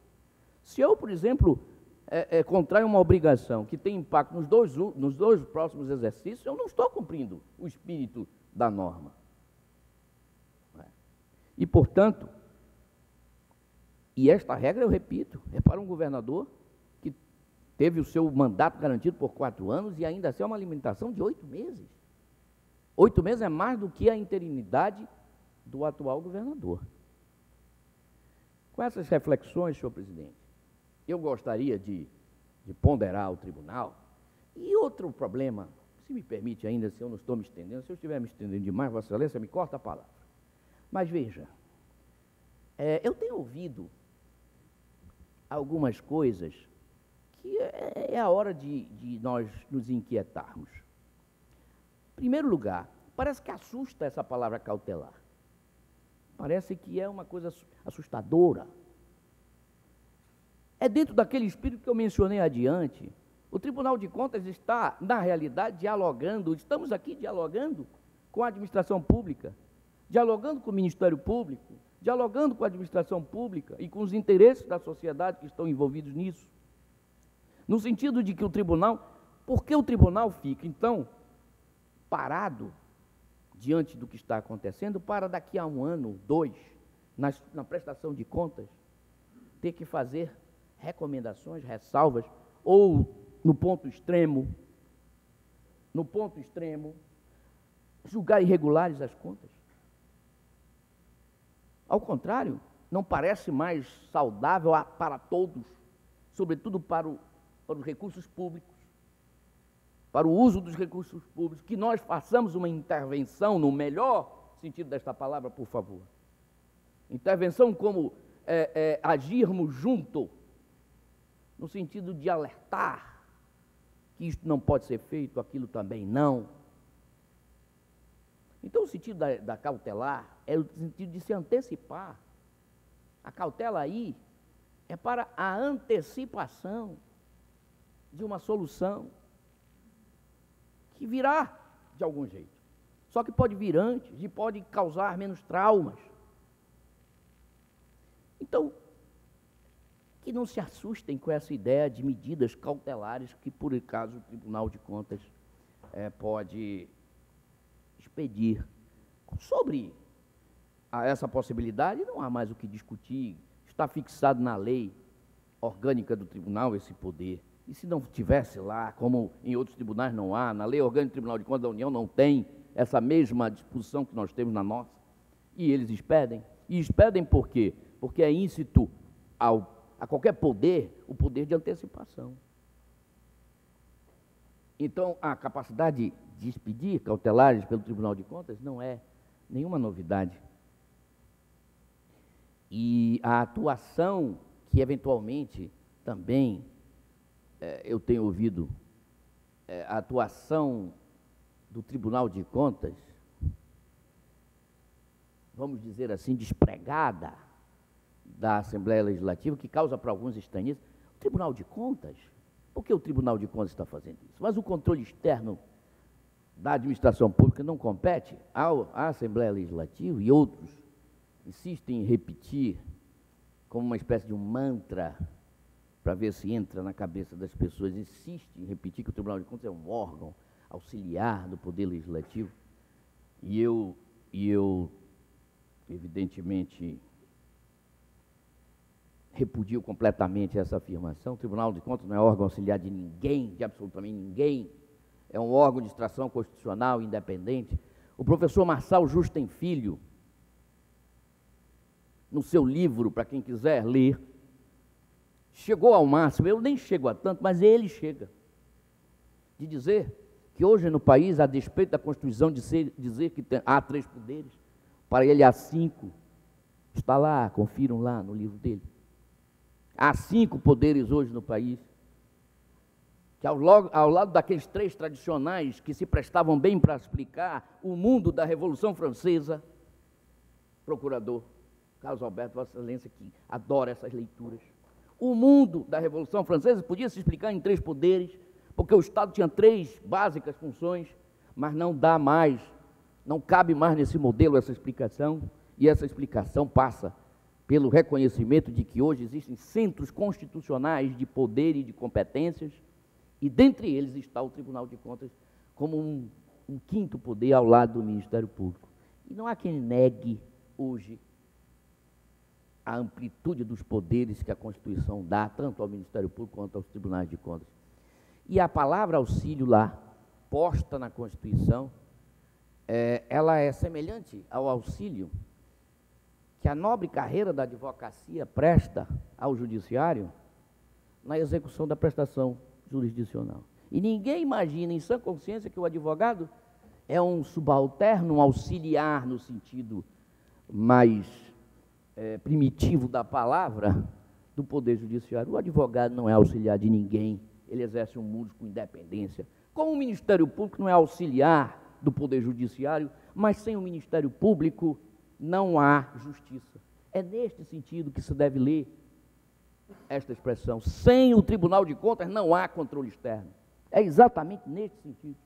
Se eu, por exemplo, contraio uma obrigação que tem impacto nos dois próximos exercícios, eu não estou cumprindo o espírito da norma. E, portanto, e esta regra, eu repito, é para um governador que teve o seu mandato garantido por 4 anos e ainda assim é uma limitação de 8 meses. 8 meses é mais do que a interinidade do atual governador. Com essas reflexões, senhor presidente, eu gostaria de ponderar o tribunal. E outro problema, se me permite ainda, se eu não estou me estendendo, se eu estiver me estendendo demais, Vossa Excelência, me corta a palavra. Mas veja, eu tenho ouvido algumas coisas que é a hora de nós nos inquietarmos. Em primeiro lugar, parece que assusta essa palavra cautelar. Parece que é uma coisa assustadora. É dentro daquele espírito que eu mencionei adiante. O Tribunal de Contas está, na realidade, dialogando, estamos aqui dialogando com a administração pública, dialogando com o Ministério Público, dialogando com a administração pública e com os interesses da sociedade que estão envolvidos nisso. No sentido de que o tribunal, por que o tribunal fica, então, parado diante do que está acontecendo, para daqui a 1 ano, 2, na prestação de contas, ter que fazer recomendações, ressalvas, ou, no ponto extremo, julgar irregulares as contas. Ao contrário, não parece mais saudável para todos, sobretudo para os recursos públicos, para o uso dos recursos públicos, que nós façamos uma intervenção, no melhor sentido desta palavra, por favor. Intervenção como agirmos junto, no sentido de alertar que isto não pode ser feito, aquilo também não. Então, o sentido da cautelar é o sentido de se antecipar. A cautela aí é para a antecipação de uma solução que virá de algum jeito. Só que pode vir antes e pode causar menos traumas. Então, que não se assustem com essa ideia de medidas cautelares que, por acaso, o Tribunal de Contas pode expedir. Sobre essa possibilidade, não há mais o que discutir, está fixado na lei orgânica do tribunal esse poder. E se não tivesse lá, como em outros tribunais não há, na lei orgânica do Tribunal de Contas da União não tem essa mesma disposição que nós temos na nossa, e eles expedem. E expedem por quê? Porque é íncito a qualquer poder, o poder de antecipação. Então, a capacidade de expedir cautelares pelo Tribunal de Contas não é nenhuma novidade. E a atuação que, eventualmente, também eu tenho ouvido, a atuação do Tribunal de Contas, vamos dizer assim, despregada da Assembleia Legislativa, que causa para alguns estranheza. O Tribunal de Contas, por que o Tribunal de Contas está fazendo isso? Mas o controle externo da administração pública não compete à Assembleia Legislativa, e outros insistem em repetir como uma espécie de um mantra, para ver se entra na cabeça das pessoas, insistem em repetir que o Tribunal de Contas é um órgão auxiliar do Poder Legislativo, e eu evidentemente, repudio completamente essa afirmação. O Tribunal de Contas não é órgão auxiliar de ninguém, de absolutamente ninguém. É um órgão de extração constitucional independente. O professor Marçal Justen Filho, no seu livro, para quem quiser ler, chegou ao máximo, eu nem chego a tanto, mas ele chega, de dizer que hoje no país, a despeito da Constituição dizer que há 3 poderes, para ele há 5, está lá, confiram lá no livro dele. Há 5 poderes hoje no país, que ao lado daqueles 3 tradicionais que se prestavam bem para explicar o mundo da Revolução Francesa, procurador Carlos Alberto, Vossa Excelência, que adora essas leituras. O mundo da Revolução Francesa podia se explicar em 3 poderes, porque o Estado tinha 3 básicas funções, mas não dá mais, não cabe mais nesse modelo essa explicação, e essa explicação passa pelo reconhecimento de que hoje existem centros constitucionais de poder e de competências, e dentre eles está o Tribunal de Contas como um 5º poder ao lado do Ministério Público. E não há quem negue hoje a amplitude dos poderes que a Constituição dá, tanto ao Ministério Público quanto aos Tribunais de Contas. E a palavra auxílio lá, posta na Constituição, ela é semelhante ao auxílio que a nobre carreira da advocacia presta ao judiciário na execução da prestação jurisdicional. E ninguém imagina, em sã consciência, que o advogado é um subalterno, um auxiliar, no sentido mais primitivo da palavra, do Poder Judiciário. O advogado não é auxiliar de ninguém, ele exerce um mundo com independência. Como o Ministério Público não é auxiliar do Poder Judiciário, mas sem o Ministério Público não há justiça. É neste sentido que se deve ler esta expressão. Sem o Tribunal de Contas não há controle externo. É exatamente neste sentido.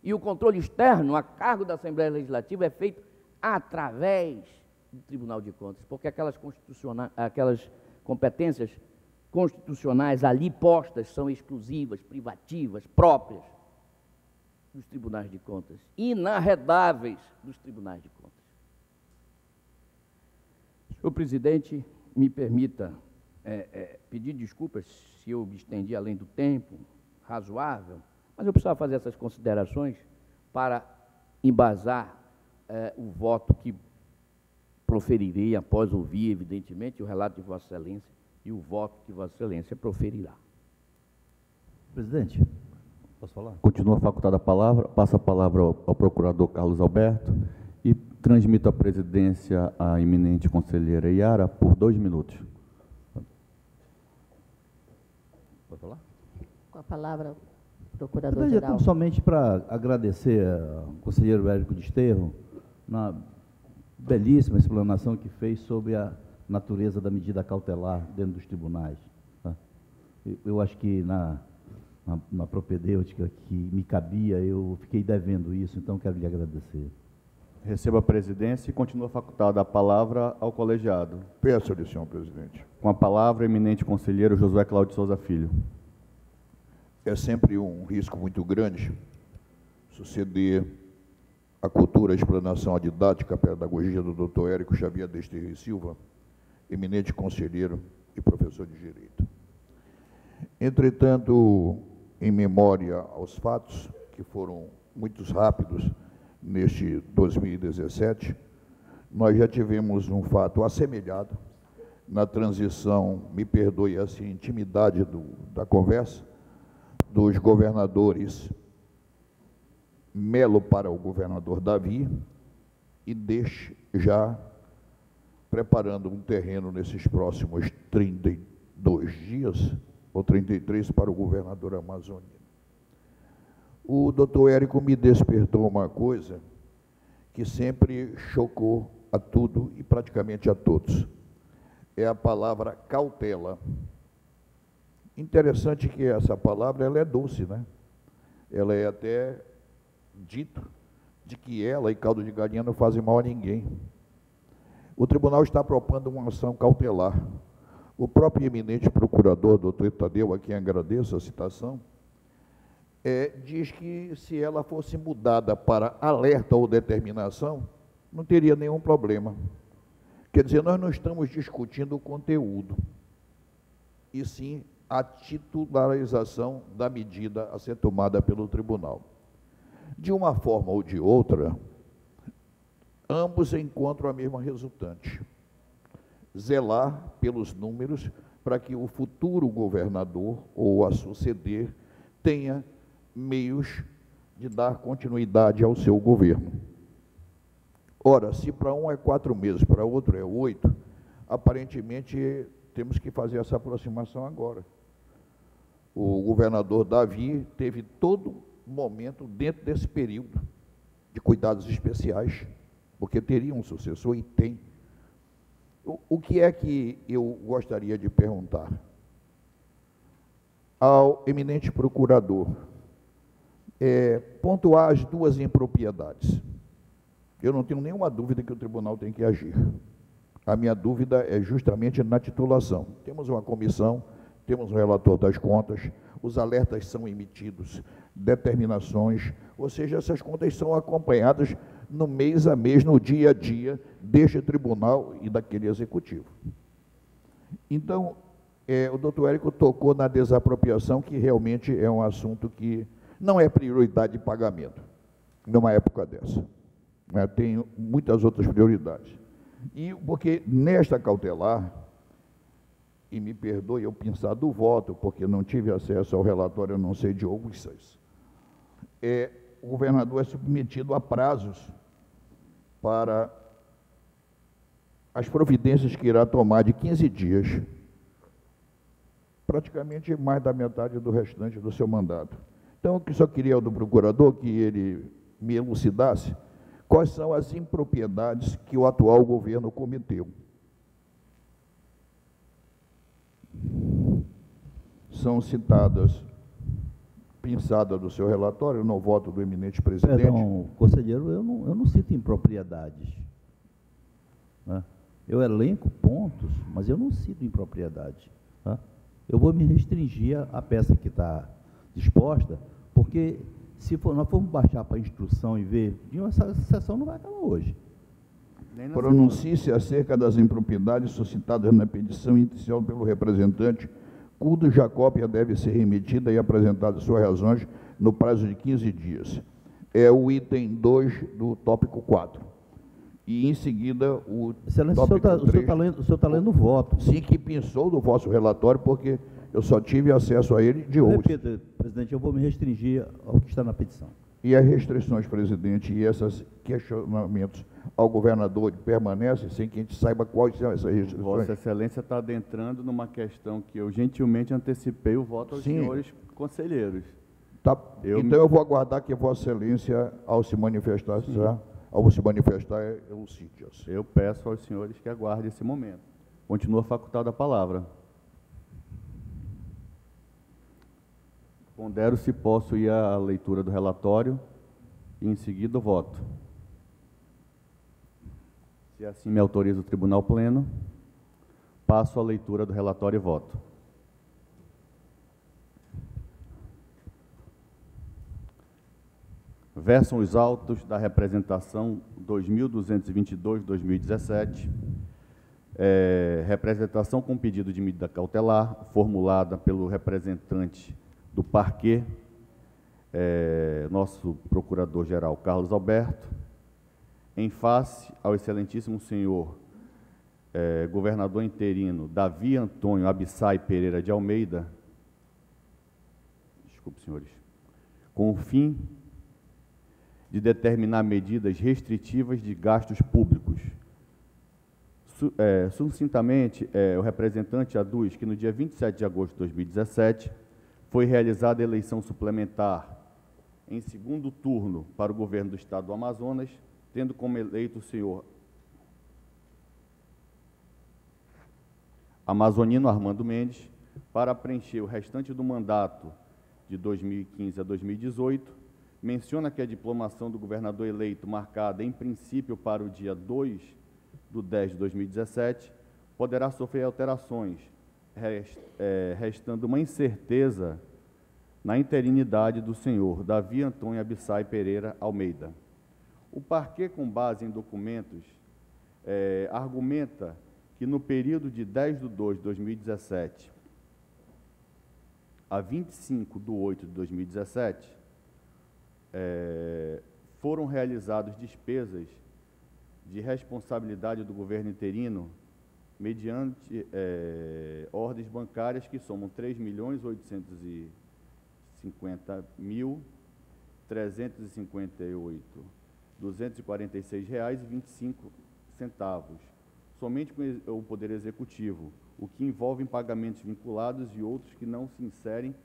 E o controle externo, a cargo da Assembleia Legislativa, é feito através do Tribunal de Contas, porque aquelas competências constitucionais ali postas são exclusivas, privativas, próprias dos Tribunais de Contas, inarredáveis dos Tribunais de Contas. Senhor presidente, me permita pedir desculpas se eu me estendi além do tempo razoável, mas eu precisava fazer essas considerações para embasar o voto que proferirei após ouvir, evidentemente, o relato de Vossa Excelência e o voto que Vossa Excelência proferirá. Presidente, posso falar? Continua facultada a palavra, passa a palavra ao procurador Carlos Alberto e transmito a presidência à eminente conselheira Iara por 2 minutos. Pode falar? Com a palavra, Presidente, procurador-geral. somente para agradecer ao conselheiro Érico Desterro na belíssima explanação que fez sobre a natureza da medida cautelar dentro dos tribunais. Tá? Eu acho que na propedêutica que me cabia, eu fiquei devendo isso, então quero lhe agradecer. Receba a presidência e continua facultada a palavra ao colegiado. Peço-lhe, senhor presidente. Com a palavra, eminente conselheiro Josué Cláudio Souza Filho. É sempre um risco muito grande suceder a cultura, a explanação, a didática, a pedagogia do Dr. Érico Xavier Desterro e Silva, eminente conselheiro e professor de Direito. Entretanto, em memória aos fatos, que foram muito rápidos neste 2017, nós já tivemos um fato assemelhado na transição, me perdoe assim, intimidade da conversa, dos governadores Melo para o governador Davi, e deixe já preparando um terreno nesses próximos 32 dias, ou 33, para o governador amazonino. O doutor Érico me despertou uma coisa que sempre chocou a tudo e praticamente a todos. É a palavra cautela. Interessante que essa palavra ela é doce, né? Ela é até dito de que ela e caldo de galinha não fazem mal a ninguém. O tribunal está propondo uma ação cautelar. O próprio eminente procurador, doutor Tadeu, a quem agradeço a citação, diz que se ela fosse mudada para alerta ou determinação, não teria nenhum problema. Quer dizer, nós não estamos discutindo o conteúdo, e sim a titularização da medida a ser tomada pelo tribunal. De uma forma ou de outra, ambos encontram a mesma resultante: zelar pelos números para que o futuro governador ou a suceder tenha meios de dar continuidade ao seu governo. Ora, se para um é 4 meses, para outro é 8, aparentemente temos que fazer essa aproximação agora. O governador Davi teve todo momento dentro desse período de cuidados especiais, porque teria um sucessor e tem. O que é que eu gostaria de perguntar ao eminente procurador? Pontuar as duas impropriedades. Eu não tenho nenhuma dúvida que o tribunal tem que agir. A minha dúvida é justamente na titulação. Temos uma comissão, temos um relator das contas, os alertas são emitidos, determinações, ou seja, essas contas são acompanhadas no mês a mês, no dia a dia, deste tribunal e daquele executivo. Então, o doutor Érico tocou na desapropriação, que realmente é um assunto que não é prioridade de pagamento, numa época dessa. Tem muitas outras prioridades. E porque nesta cautelar, e me perdoe eu pensar do voto, porque não tive acesso ao relatório, eu não sei de outros 6, o governador é submetido a prazos para as providências que irá tomar de 15 dias, praticamente mais da metade do restante do seu mandato. Então, eu só queria do procurador que ele me elucidasse quais são as impropriedades que o atual governo cometeu. São citadas, pensadas do seu relatório, no voto do eminente presidente. Perdão, conselheiro, eu não cito impropriedades. Né? Eu elenco pontos, mas eu não cito impropriedade. Tá? Eu vou me restringir à peça que está disposta, porque se nós formos baixar para a instrução e ver, essa sessão não vai acabar hoje. Pronuncie-se acerca das impropriedades suscitadas na petição inicial pelo representante, cuja cópia deve ser remetida e apresentada suas razões no prazo de 15 dias. É o item 2 do tópico 4. E, em seguida, o Excelência, tópico o senhor está lendo o voto. Sim, que pensou do vosso relatório, porque eu só tive acesso a ele de hoje. Repita, presidente, eu vou me restringir ao que está na petição. E as restrições, presidente, e esses questionamentos ao governador permanecem sem que a gente saiba quais são essas restrições? Vossa Excelência está adentrando numa questão que eu gentilmente antecipei o voto aos senhores conselheiros. Tá. Então eu vou aguardar que Vossa Excelência, ao se manifestar, elucide-as. Eu peço aos senhores que aguardem esse momento. Continua facultada a palavra. Pondero se posso ir à leitura do relatório e, em seguida, o voto. Se assim me autoriza o Tribunal Pleno, passo à leitura do relatório e voto. Versam os autos da representação 2222-2017, representação com pedido de medida cautelar, formulada pelo representante do parquê, nosso procurador-geral Carlos Alberto, em face ao excelentíssimo senhor governador interino Davi Antônio Abissai Pereira de Almeida, desculpe, senhores, com o fim de determinar medidas restritivas de gastos públicos. Sucintamente, o representante aduz que no dia 27 de agosto de 2017 foi realizada a eleição suplementar em segundo turno para o governo do Estado do Amazonas, tendo como eleito o senhor amazonino Armando Mendes, para preencher o restante do mandato de 2015 a 2018, menciona que a diplomação do governador eleito, marcada em princípio para o dia 2/10/2017, poderá sofrer alterações, restando uma incerteza na interinidade do senhor Davi Antônio Abissai Pereira Almeida. O parquê, com base em documentos, argumenta que no período de 10/2/2017 a 25/8/2017, foram realizadas despesas de responsabilidade do governo interino mediante ordens bancárias que somam R$ 3.850.358.246,25, somente com o Poder Executivo, o que envolve pagamentos vinculados e outros que não se inserem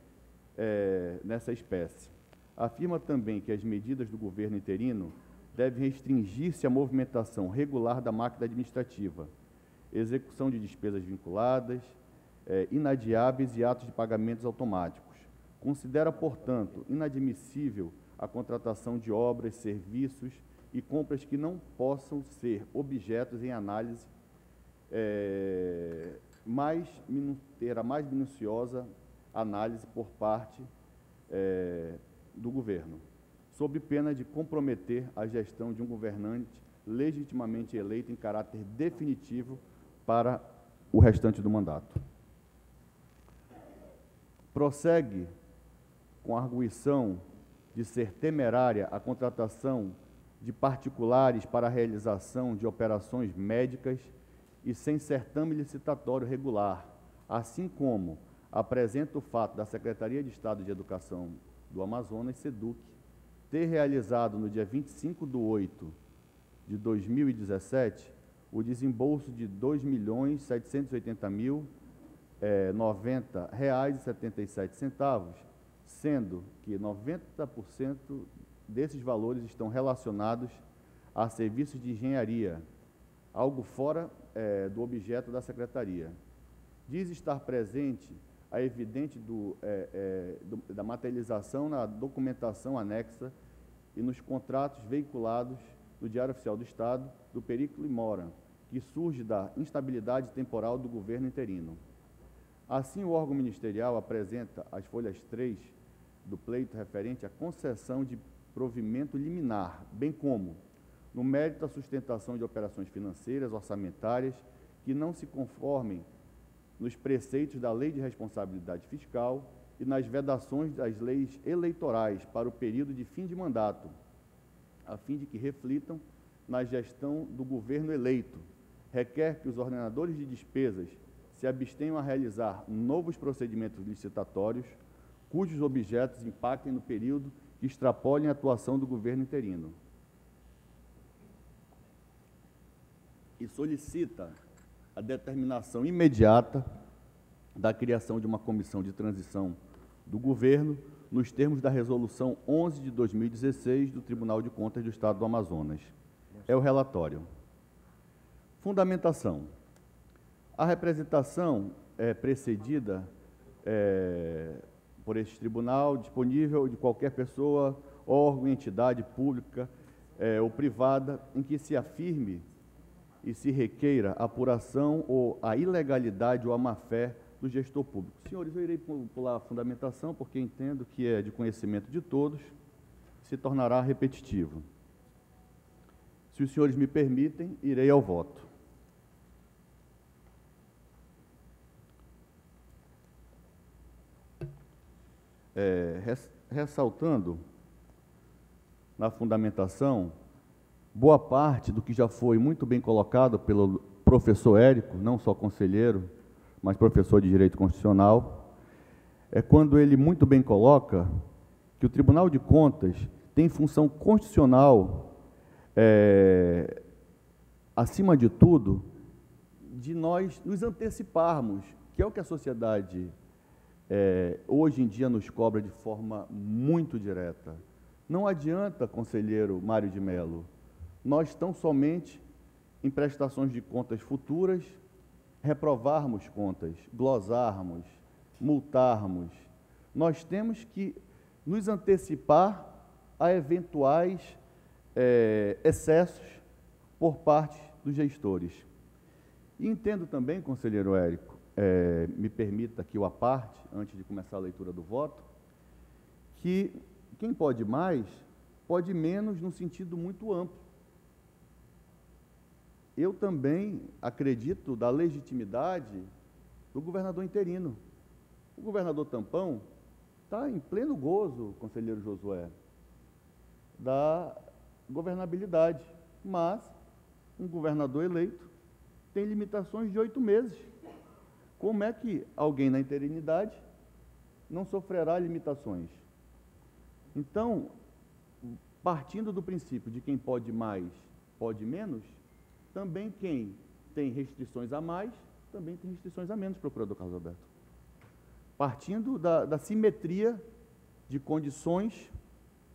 nessa espécie. Afirma também que as medidas do governo interino devem restringir-se à movimentação regular da máquina administrativa, execução de despesas vinculadas, inadiáveis e atos de pagamentos automáticos. Considera, portanto, inadmissível a contratação de obras, serviços e compras que não possam ser objetos em análise ter a mais minuciosa análise por parte do governo, sob pena de comprometer a gestão de um governante legitimamente eleito em caráter definitivo para o restante do mandato. Prossegue com a arguição de ser temerária a contratação de particulares para a realização de operações médicas e sem certame licitatório regular, assim como apresenta o fato da Secretaria de Estado de Educação do Amazonas, SEDUC, ter realizado no dia 25/8/2017 o desembolso de R$ 2.780.090,77, sendo que 90% desses valores estão relacionados a serviços de engenharia, algo fora do objeto da Secretaria. Diz estar presente a evidente da materialização na documentação anexa e nos contratos veiculados no Diário Oficial do Estado do Perículo e Mora, que surge da instabilidade temporal do governo interino. Assim, o órgão ministerial apresenta as folhas 3 do pleito referente à concessão de provimento liminar, bem como, no mérito, a sustentação de operações financeiras, orçamentárias, que não se conformem nos preceitos da Lei de Responsabilidade Fiscal e nas vedações das leis eleitorais para o período de fim de mandato, a fim de que reflitam na gestão do governo eleito. Requer que os ordenadores de despesas se abstenham a realizar novos procedimentos licitatórios cujos objetos impactem no período que extrapolem a atuação do governo interino. E solicita a determinação imediata da criação de uma comissão de transição do governo, nos termos da Resolução 11 de 2016 do Tribunal de Contas do Estado do Amazonas. É o relatório. Fundamentação. A representação é precedida por este tribunal, disponível de qualquer pessoa, órgão, entidade pública ou privada, em que se afirme e se requeira a apuração ou a ilegalidade ou a má-fé do gestor público. Senhores, eu irei pular a fundamentação, porque entendo que é de conhecimento de todos, se tornará repetitivo. Se os senhores me permitem, irei ao voto. Ressaltando na fundamentação, boa parte do que já foi muito bem colocado pelo professor Érico, não só conselheiro, mas professor de Direito Constitucional, é quando ele muito bem coloca que o Tribunal de Contas tem função constitucional, acima de tudo, de nós nos anteciparmos, que é o que a sociedade hoje em dia nos cobra de forma muito direta. Não adianta, conselheiro Mário de Mello, nós tão somente em prestações de contas futuras, reprovarmos contas, glosarmos, multarmos. Nós temos que nos antecipar a eventuais excessos por parte dos gestores. E entendo também, conselheiro Érico, me permita aqui o à parte, antes de começar a leitura do voto, que quem pode mais, pode menos num sentido muito amplo. Eu também acredito da legitimidade do governador interino. O governador Tampão está em pleno gozo, conselheiro Josué, da governabilidade, mas um governador eleito tem limitações de 8 meses. Como é que alguém na interinidade não sofrerá limitações? Então, partindo do princípio de quem pode mais, pode menos, também quem tem restrições a mais, também tem restrições a menos, procurador Carlos Alberto. Partindo da simetria de condições,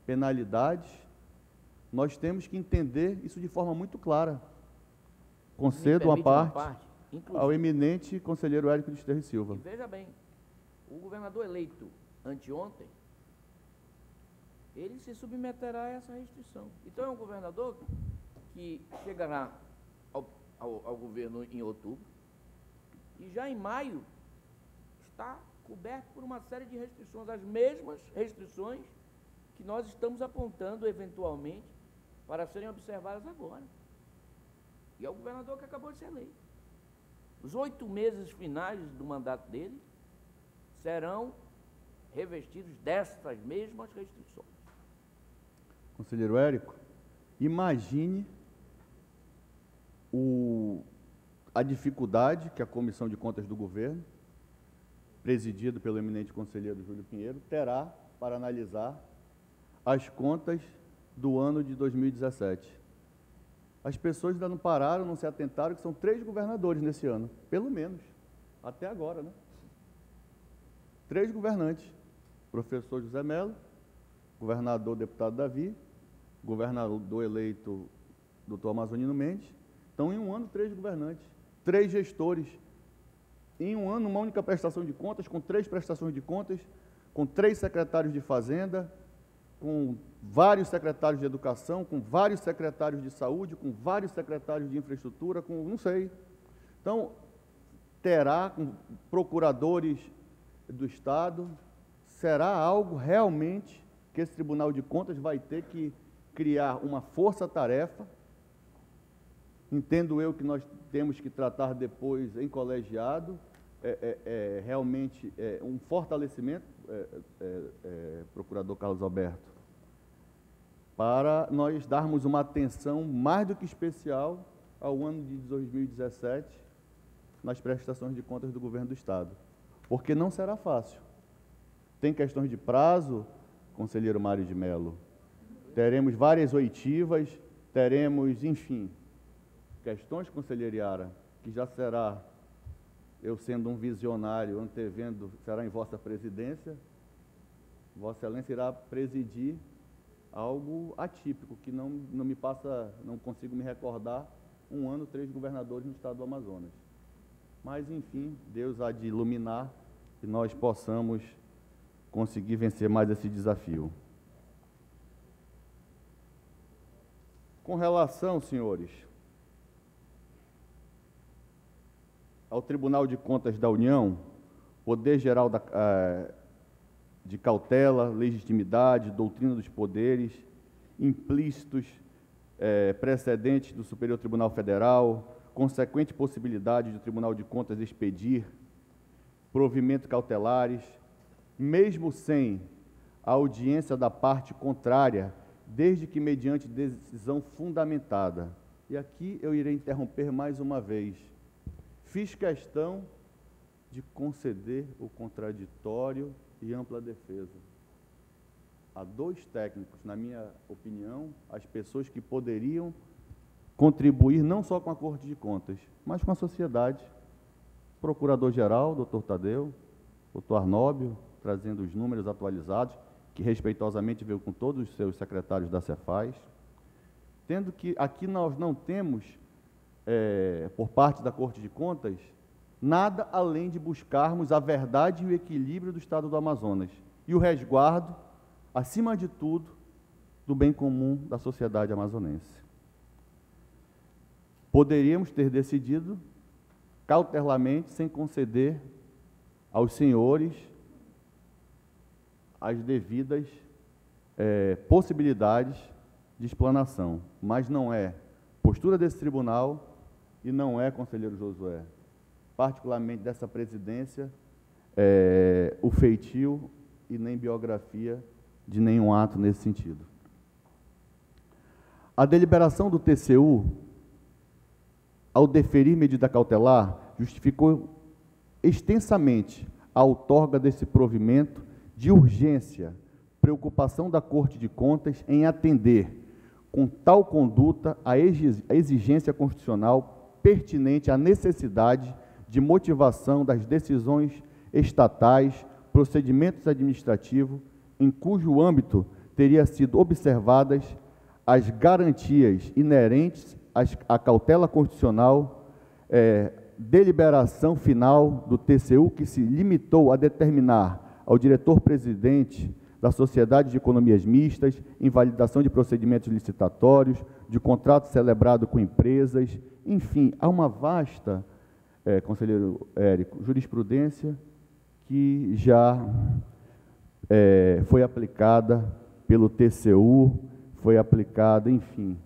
penalidades, nós temos que entender isso de forma muito clara. Concedo uma parte ao eminente conselheiro Érico de Desterro e Silva. E veja bem, o governador eleito anteontem, ele se submeterá a essa restrição. Então é um governador que chegará ao governo em outubro e já em maio está coberto por uma série de restrições, as mesmas restrições que nós estamos apontando eventualmente para serem observadas agora. E é o governador que acabou de ser eleito. Os 8 meses finais do mandato dele serão revestidos dessas mesmas restrições. Conselheiro Érico, imagine a dificuldade que a Comissão de Contas do Governo, presidido pelo eminente conselheiro Júlio Pinheiro, terá para analisar as contas do ano de 2017. As pessoas ainda não pararam, não se atentaram, que são 3 governadores nesse ano, pelo menos, até agora, né? 3 governantes, professor José Melo, governador deputado Davi, governador eleito doutor Amazonino Mendes. Então, em um ano, 3 governantes, 3 gestores. Em um ano, uma única prestação de contas, com 3 prestações de contas, com 3 secretários de Fazenda, com vários secretários de Educação, com vários secretários de Saúde, com vários secretários de Infraestrutura, com não sei. Então, terá com procuradores do Estado, será algo realmente que esse Tribunal de Contas vai ter que criar uma força-tarefa. Entendo eu que nós temos que tratar depois em colegiado, realmente um fortalecimento, procurador Carlos Alberto, para nós darmos uma atenção mais do que especial ao ano de 2017 nas prestações de contas do governo do Estado, porque não será fácil. Tem questões de prazo, conselheiro Mário de Mello, teremos várias oitivas, teremos, enfim, questões, conselheiro Iara, que já será, eu sendo um visionário, antevendo, será em vossa presidência, Vossa Excelência irá presidir algo atípico, que não me passa, não consigo me recordar, um ano, 3 governadores no estado do Amazonas. Mas, enfim, Deus há de iluminar e nós possamos conseguir vencer mais esse desafio. Com relação, senhores, ao Tribunal de Contas da União, poder geral de cautela, legitimidade, doutrina dos poderes, implícitos, precedentes do Superior Tribunal Federal, consequente possibilidade do Tribunal de Contas expedir provimento cautelares, mesmo sem a audiência da parte contrária, desde que mediante decisão fundamentada. E aqui eu irei interromper mais uma vez. Fiz questão de conceder o contraditório e ampla defesa. Há 2 técnicos, na minha opinião, as pessoas que poderiam contribuir não só com a Corte de Contas, mas com a sociedade. Procurador-Geral, doutor Tadeu, doutor Arnóbio, trazendo os números atualizados, que respeitosamente veio com todos os seus secretários da Cefaz, tendo que aqui nós não temos, por parte da Corte de Contas, nada além de buscarmos a verdade e o equilíbrio do Estado do Amazonas. E o resguardo, acima de tudo, do bem comum da sociedade amazonense. Poderíamos ter decidido cautelarmente, sem conceder aos senhores as devidas possibilidades de explanação, mas não é postura desse tribunal e não é, conselheiro Josué, particularmente dessa presidência, o feitio e nem biografia de nenhum ato nesse sentido. A deliberação do TCU, ao deferir medida cautelar, justificou extensamente a outorga desse provimento de urgência, preocupação da Corte de Contas em atender, com tal conduta, a exigência constitucional pertinente à necessidade de motivação das decisões estatais, procedimentos administrativos, em cujo âmbito teria sido observadas as garantias inerentes à cautela constitucional, deliberação final do TCU, que se limitou a determinar ao diretor-presidente da Sociedade de Economias Mistas, invalidação de procedimentos licitatórios, de contrato celebrado com empresas, enfim, há uma vasta, conselheiro Érico, jurisprudência que já foi aplicada pelo TCU, foi aplicada, enfim,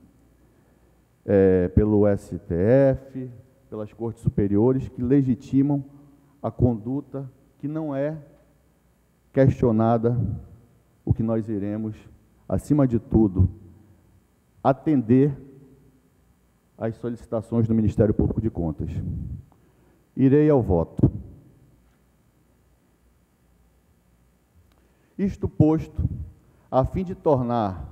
pelo STF, pelas Cortes Superiores, que legitimam a conduta que não é questionada. O que nós iremos, acima de tudo, atender às solicitações do Ministério Público de Contas. Irei ao voto. Isto posto, a fim de tornar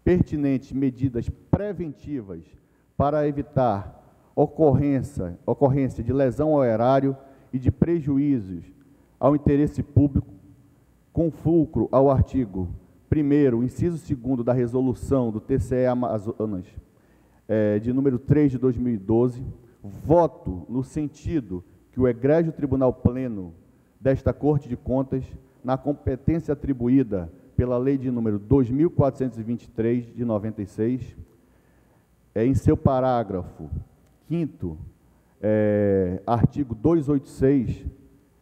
pertinentes medidas preventivas para evitar ocorrência de lesão ao erário e de prejuízos ao interesse público, com fulcro ao artigo 1º, inciso 2º da resolução do TCE Amazonas, de número 3 de 2012, voto no sentido que o egrégio Tribunal Pleno desta Corte de Contas, na competência atribuída pela Lei de número 2.423, de 96, em seu parágrafo 5º, artigo 286,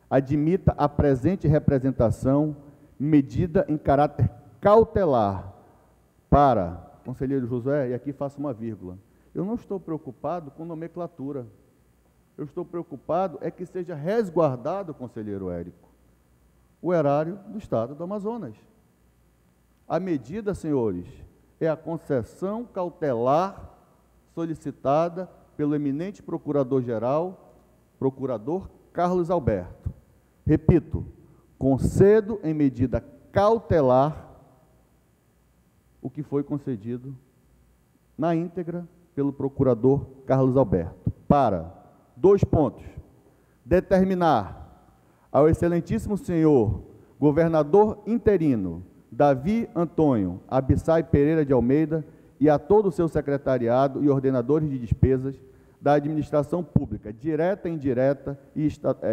admita a presente representação medida em caráter cautelar para, conselheiro Josué, e aqui faço uma vírgula, eu não estou preocupado com nomenclatura, eu estou preocupado é que seja resguardado, conselheiro Érico, o erário do Estado do Amazonas. A medida, senhores, é a concessão cautelar solicitada pelo eminente procurador-geral, procurador Carlos Alberto. Repito, concedo em medida cautelar o que foi concedido na íntegra pelo procurador Carlos Alberto, para, 2 pontos, determinar ao excelentíssimo senhor governador interino Davi Antônio Abissai Pereira de Almeida e a todo o seu secretariado e ordenadores de despesas da administração pública, direta e indireta e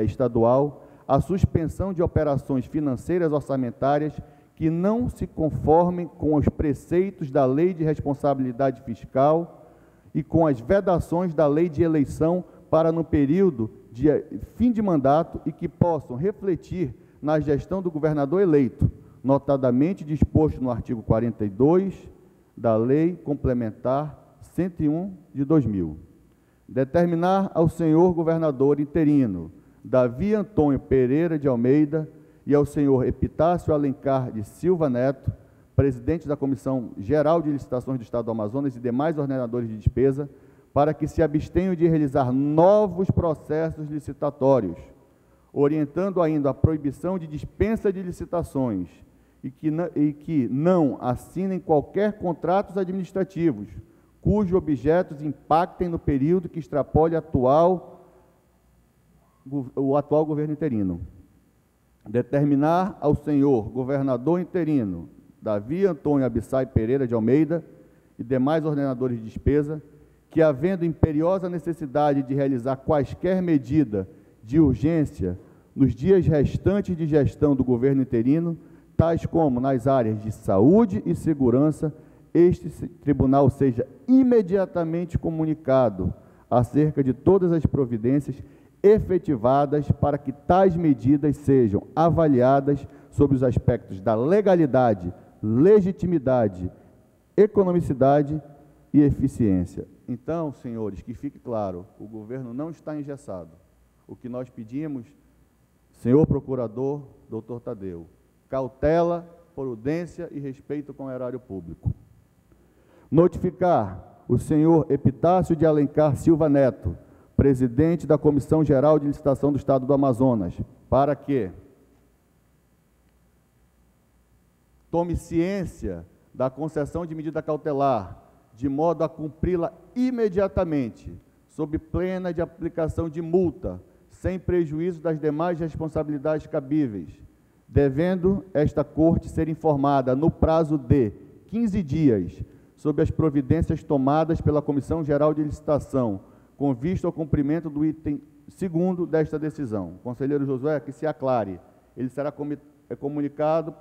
estadual, a suspensão de operações financeiras orçamentárias que não se conformem com os preceitos da Lei de Responsabilidade Fiscal e com as vedações da Lei de Eleição para no período de fim de mandato e que possam refletir na gestão do governador eleito, notadamente disposto no artigo 42 da Lei Complementar 101 de 2000. Determinar ao senhor governador interino Davi Antônio Pereira de Almeida e ao senhor Epitácio Alencar de Silva Neto, presidente da Comissão Geral de Licitações do Estado do Amazonas e demais ordenadores de despesa, para que se abstenham de realizar novos processos licitatórios, orientando ainda a proibição de dispensa de licitações e que não assinem qualquer contratos administrativos, cujos objetos impactem no período que extrapole o atual governo interino. Determinar ao senhor governador interino Davi Antônio Abissai Pereira de Almeida e demais ordenadores de despesa que, havendo imperiosa necessidade de realizar quaisquer medida de urgência nos dias restantes de gestão do governo interino, tais como nas áreas de saúde e segurança, este tribunal seja imediatamente comunicado acerca de todas as providências efetivadas para que tais medidas sejam avaliadas sob os aspectos da legalidade, legitimidade, economicidade e eficiência. Então, senhores, que fique claro, o governo não está engessado. O que nós pedimos, senhor procurador, doutor Tadeu, cautela, prudência e respeito com o erário público. Notificar o senhor Epitácio de Alencar Silva Neto, presidente da Comissão Geral de Licitação do Estado do Amazonas, para que tome ciência da concessão de medida cautelar, de modo a cumpri-la imediatamente, sob pena de aplicação de multa, sem prejuízo das demais responsabilidades cabíveis, devendo esta Corte ser informada no prazo de 15 dias sobre as providências tomadas pela Comissão Geral de Licitação, com vista ao cumprimento do item 2º desta decisão. Conselheiro Josué, que se aclare, ele será comunicado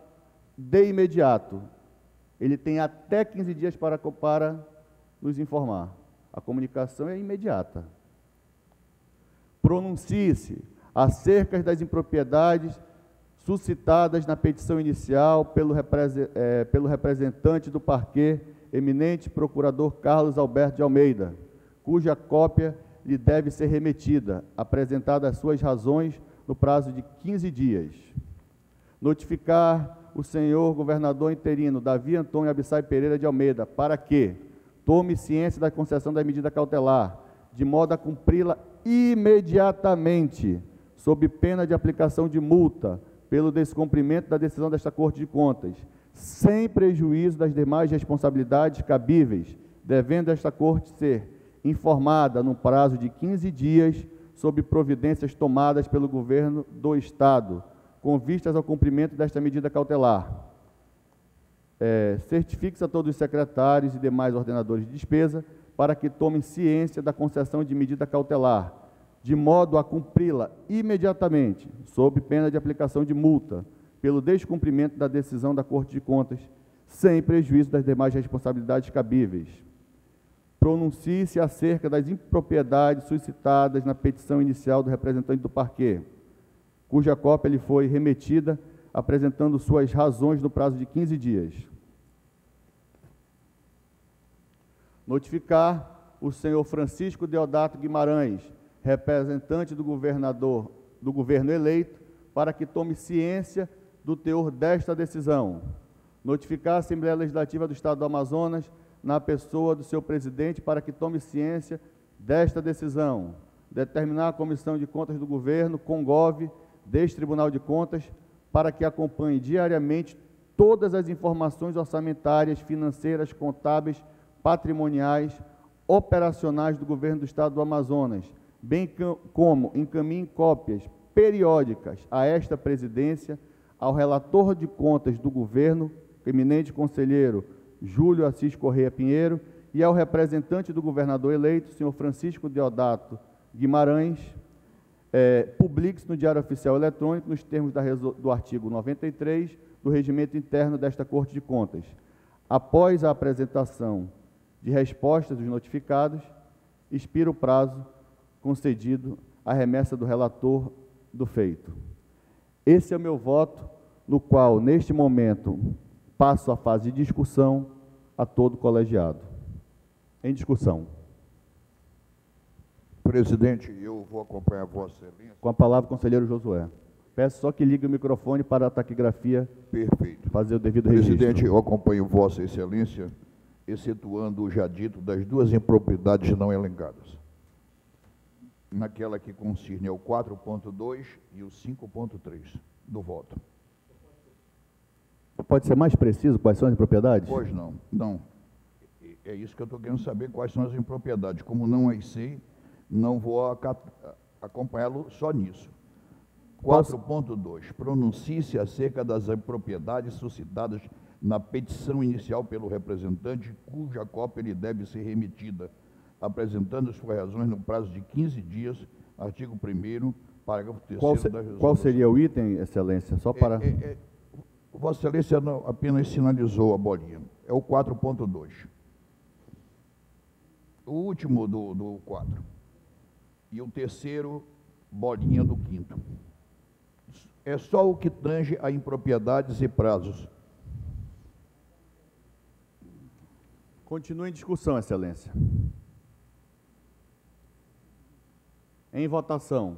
de imediato. Ele tem até 15 dias para nos informar. A comunicação é imediata. Pronuncie-se acerca das impropriedades suscitadas na petição inicial pelo representante do parquê, eminente procurador Carlos Alberto de Almeida, cuja cópia lhe deve ser remetida, apresentadas as suas razões no prazo de 15 dias. Notificar o senhor governador interino, Davi Antônio Abissai Pereira de Almeida, para que tome ciência da concessão da medida cautelar, de modo a cumpri-la imediatamente, sob pena de aplicação de multa, pelo descumprimento da decisão desta Corte de Contas, sem prejuízo das demais responsabilidades cabíveis, devendo esta Corte ser informada no prazo de 15 dias sobre providências tomadas pelo governo do Estado, com vistas ao cumprimento desta medida cautelar. Certifique-se a todos os secretários e demais ordenadores de despesa para que tomem ciência da concessão de medida cautelar, de modo a cumpri-la imediatamente, sob pena de aplicação de multa, pelo descumprimento da decisão da Corte de Contas, sem prejuízo das demais responsabilidades cabíveis. Pronuncie-se acerca das impropriedades suscitadas na petição inicial do representante do parquê, cuja cópia lhe foi remetida, apresentando suas razões no prazo de 15 dias. Notificar o senhor Francisco Deodato Guimarães, representante do governo eleito, para que tome ciência do teor desta decisão. Notificar a Assembleia Legislativa do Estado do Amazonas, na pessoa do seu presidente, para que tome ciência desta decisão. Determinar a Comissão de Contas do Governo, CONGOV, deste Tribunal de Contas, para que acompanhe diariamente todas as informações orçamentárias, financeiras, contábeis, patrimoniais, operacionais do Governo do Estado do Amazonas, bem como encaminhe cópias periódicas a esta presidência, ao relator de contas do governo, eminente conselheiro Júlio Assis Correia Pinheiro, e ao representante do governador eleito, senhor Francisco Deodato Guimarães, publique-se no Diário Oficial Eletrônico, nos termos do artigo 93 do Regimento Interno desta Corte de Contas. Após a apresentação de respostas dos notificados, expira o prazo concedido à remessa do relator do feito. Esse é o meu voto, no qual, neste momento, passo a fase de discussão a todo colegiado. Em discussão. Presidente, eu vou acompanhar Vossa Excelência. Com a palavra, conselheiro Josué. Peço só que ligue o microfone para a taquigrafia. Perfeito. Fazer o devido registro. Presidente, eu acompanho Vossa Excelência, excetuando o já dito das duas impropriedades não elencadas. Naquela que concerne ao 4.2 e o 5.3 do voto. Pode ser mais preciso quais são as impropriedades? Pois não, não. É isso que eu estou querendo saber, quais são as impropriedades. Como não as sei, não vou acompanhá-lo só nisso. 4.2. Pronuncie-se acerca das impropriedades suscitadas na petição inicial pelo representante, cuja cópia lhe deve ser remetida, apresentando suas razões no prazo de 15 dias, artigo 1º, parágrafo 3º da resolução. Qual seria o item, excelência? Só para... Vossa Excelência apenas sinalizou a bolinha. É o 4.2. O último do 4. E o terceiro, bolinha do 5º. É só o que tange a impropriedades e prazos. Continua em discussão, Excelência. Em votação.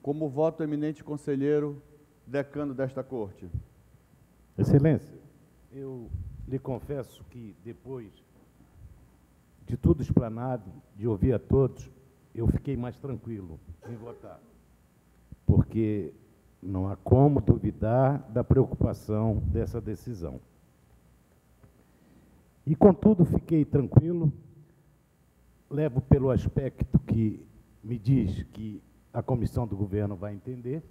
Como voto, eminente conselheiro, decano desta Corte. Excelência, eu lhe confesso que depois de tudo explanado, de ouvir a todos, eu fiquei mais tranquilo em votar, porque não há como duvidar da preocupação dessa decisão. E, contudo, fiquei tranquilo, levo pelo aspecto que me diz que a comissão do governo vai entender.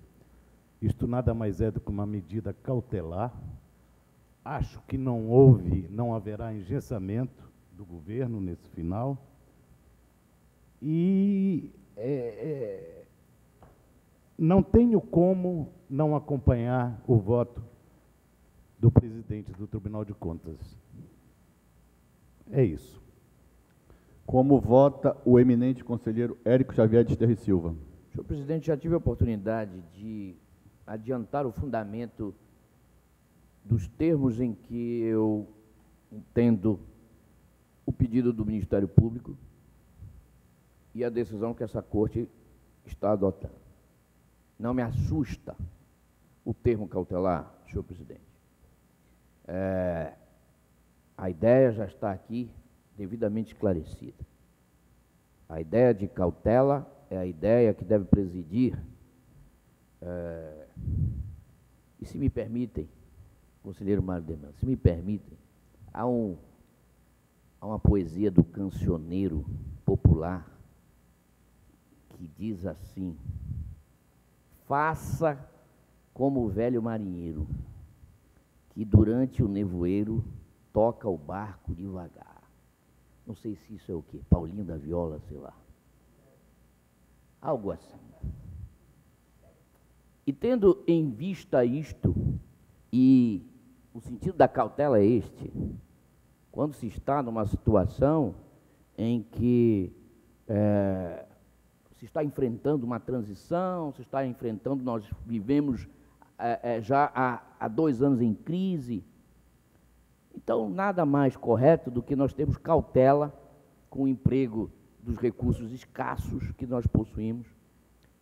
Isto nada mais é do que uma medida cautelar. Acho que não haverá engessamento do governo nesse final. E não tenho como não acompanhar o voto do presidente do Tribunal de Contas. É isso. Como vota o eminente conselheiro Érico Xavier de Terra e Silva? Senhor presidente, já tive a oportunidade de adiantar o fundamento dos termos em que eu entendo o pedido do Ministério Público e a decisão que essa Corte está adotando. Não me assusta o termo cautelar, senhor presidente. A ideia já está aqui devidamente esclarecida. A ideia de cautela é a ideia que deve presidir, e se me permitem, conselheiro Mário Deman, se me permitem, há uma poesia do cancioneiro popular que diz assim: faça como o velho marinheiro, que durante o nevoeiro toca o barco devagar. Não sei se isso é o quê? Paulinho da Viola, sei lá. Algo assim. E tendo em vista isto, e o sentido da cautela é este, quando se está numa situação em que se está enfrentando uma transição, se está enfrentando, nós vivemos já há 2 anos em crise. Então, nada mais correto do que nós termos cautela com o emprego dos recursos escassos que nós possuímos.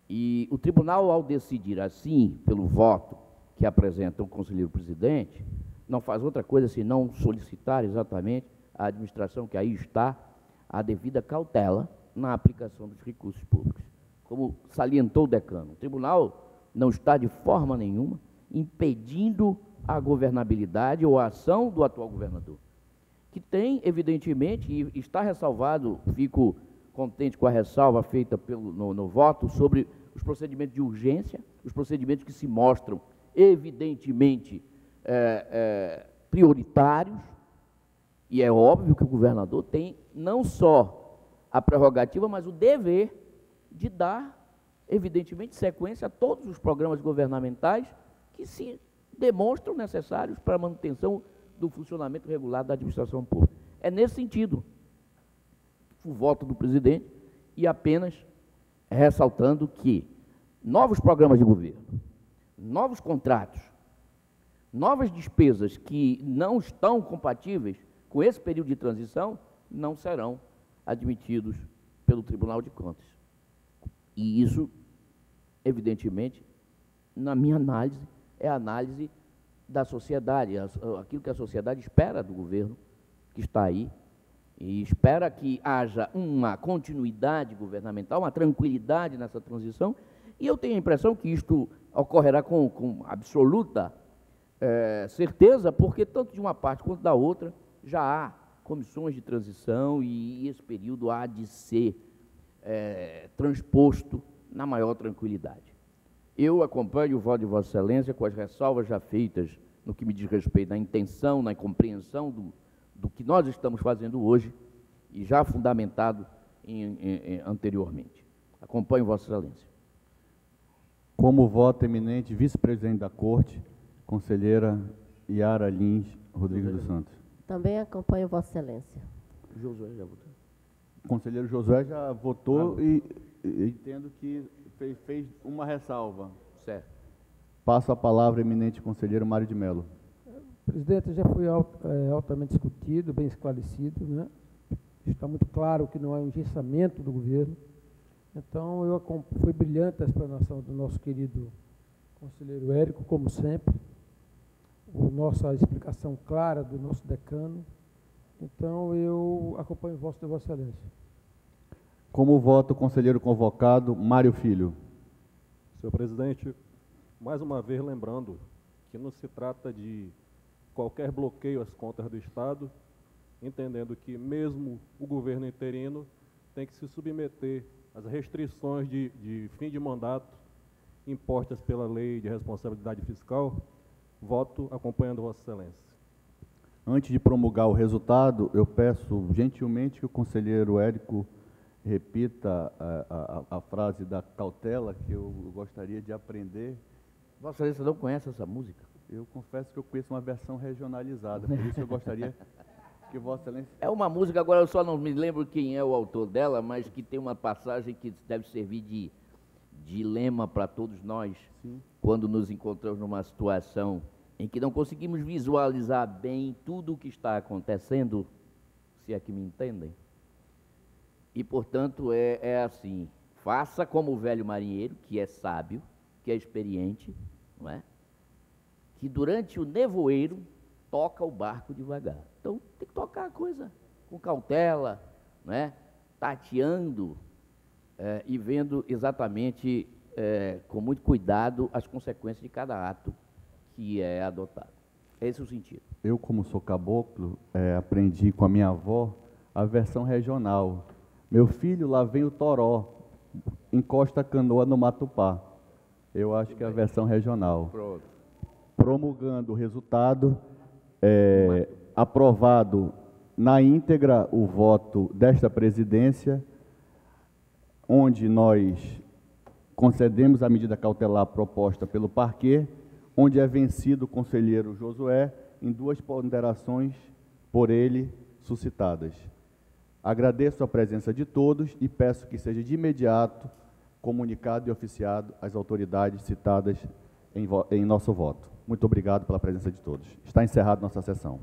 E o tribunal, ao decidir assim, pelo voto que apresenta o conselheiro presidente, não faz outra coisa senão solicitar exatamente à administração que aí está a devida cautela na aplicação dos recursos públicos. Como salientou o decano, o tribunal não está de forma nenhuma impedindo a governabilidade ou a ação do atual governador, que tem, evidentemente, e está ressalvado, fico contente com a ressalva feita no voto sobre os procedimentos de urgência, os procedimentos que se mostram, evidentemente, prioritários, e é óbvio que o governador tem não só a prerrogativa, mas o dever de dar, evidentemente, sequência a todos os programas governamentais que se demonstram necessários para a manutenção do funcionamento regular da administração pública. É nesse sentido o voto do presidente, e apenas ressaltando que novos programas de governo, novos contratos, novas despesas que não estão compatíveis com esse período de transição não serão admitidos pelo Tribunal de Contas. E isso, evidentemente, na minha análise, é a análise da sociedade, aquilo que a sociedade espera do governo que está aí, e espera que haja uma continuidade governamental, uma tranquilidade nessa transição, e eu tenho a impressão que isto ocorrerá com absoluta certeza, porque tanto de uma parte quanto da outra já há comissões de transição e esse período há de ser transposto na maior tranquilidade. Eu acompanho o voto de Vossa Excelência com as ressalvas já feitas no que me diz respeito à intenção, na compreensão do que nós estamos fazendo hoje e já fundamentado anteriormente. Acompanho Vossa Excelência. Como voto eminente vice-presidente da Corte, Conselheira Yara Lins Rodrigues dos Santos. Também acompanho Vossa Excelência. Josué já votou. O conselheiro Josué já votou e entendo que fez uma ressalva. Certo. Passo a palavra ao eminente conselheiro Mário de Mello. Presidente, já foi altamente discutido, bem esclarecido, né? Está muito claro que não há engessamento do governo. Então, foi brilhante a explanação do nosso querido conselheiro Érico, como sempre. Nossa explicação clara do nosso decano. Então, eu acompanho o voto de Vossa Excelência. Como vota o conselheiro convocado Mário Filho? Senhor presidente, mais uma vez lembrando que não se trata de qualquer bloqueio às contas do Estado, entendendo que mesmo o governo interino tem que se submeter às restrições de fim de mandato impostas pela Lei de Responsabilidade Fiscal. Voto acompanhando Vossa Excelência. Antes de promulgar o resultado, eu peço gentilmente que o conselheiro Érico repita a frase da cautela que eu gostaria de aprender. Vossa Excelência não conhece essa música? Eu confesso que eu conheço uma versão regionalizada, por isso eu gostaria que Vossa Excelência... É uma música, agora eu só não me lembro quem é o autor dela, mas que tem uma passagem que deve servir de lema para todos nós. Sim. Quando nos encontramos numa situação em que não conseguimos visualizar bem tudo o que está acontecendo, se é que me entendem. E, portanto, é assim, faça como o velho marinheiro, que é sábio, que é experiente, não é? Que durante o nevoeiro toca o barco devagar. Então, tem que tocar a coisa com cautela, não é? Tateando e vendo exatamente, com muito cuidado, as consequências de cada ato que é adotado. Esse é o sentido. Eu, como sou caboclo, aprendi com a minha avó a versão regional. Meu filho, lá vem o toró, encosta a canoa no matupá. Eu acho que é a versão regional. Pronto. Promulgando o resultado, aprovado na íntegra o voto desta presidência, onde nós concedemos a medida cautelar proposta pelo parquê, onde é vencido o conselheiro Josué em 2 ponderações por ele suscitadas. Agradeço a presença de todos e peço que seja de imediato comunicado e oficiado às autoridades citadas em nosso voto. Muito obrigado pela presença de todos. Está encerrada nossa sessão.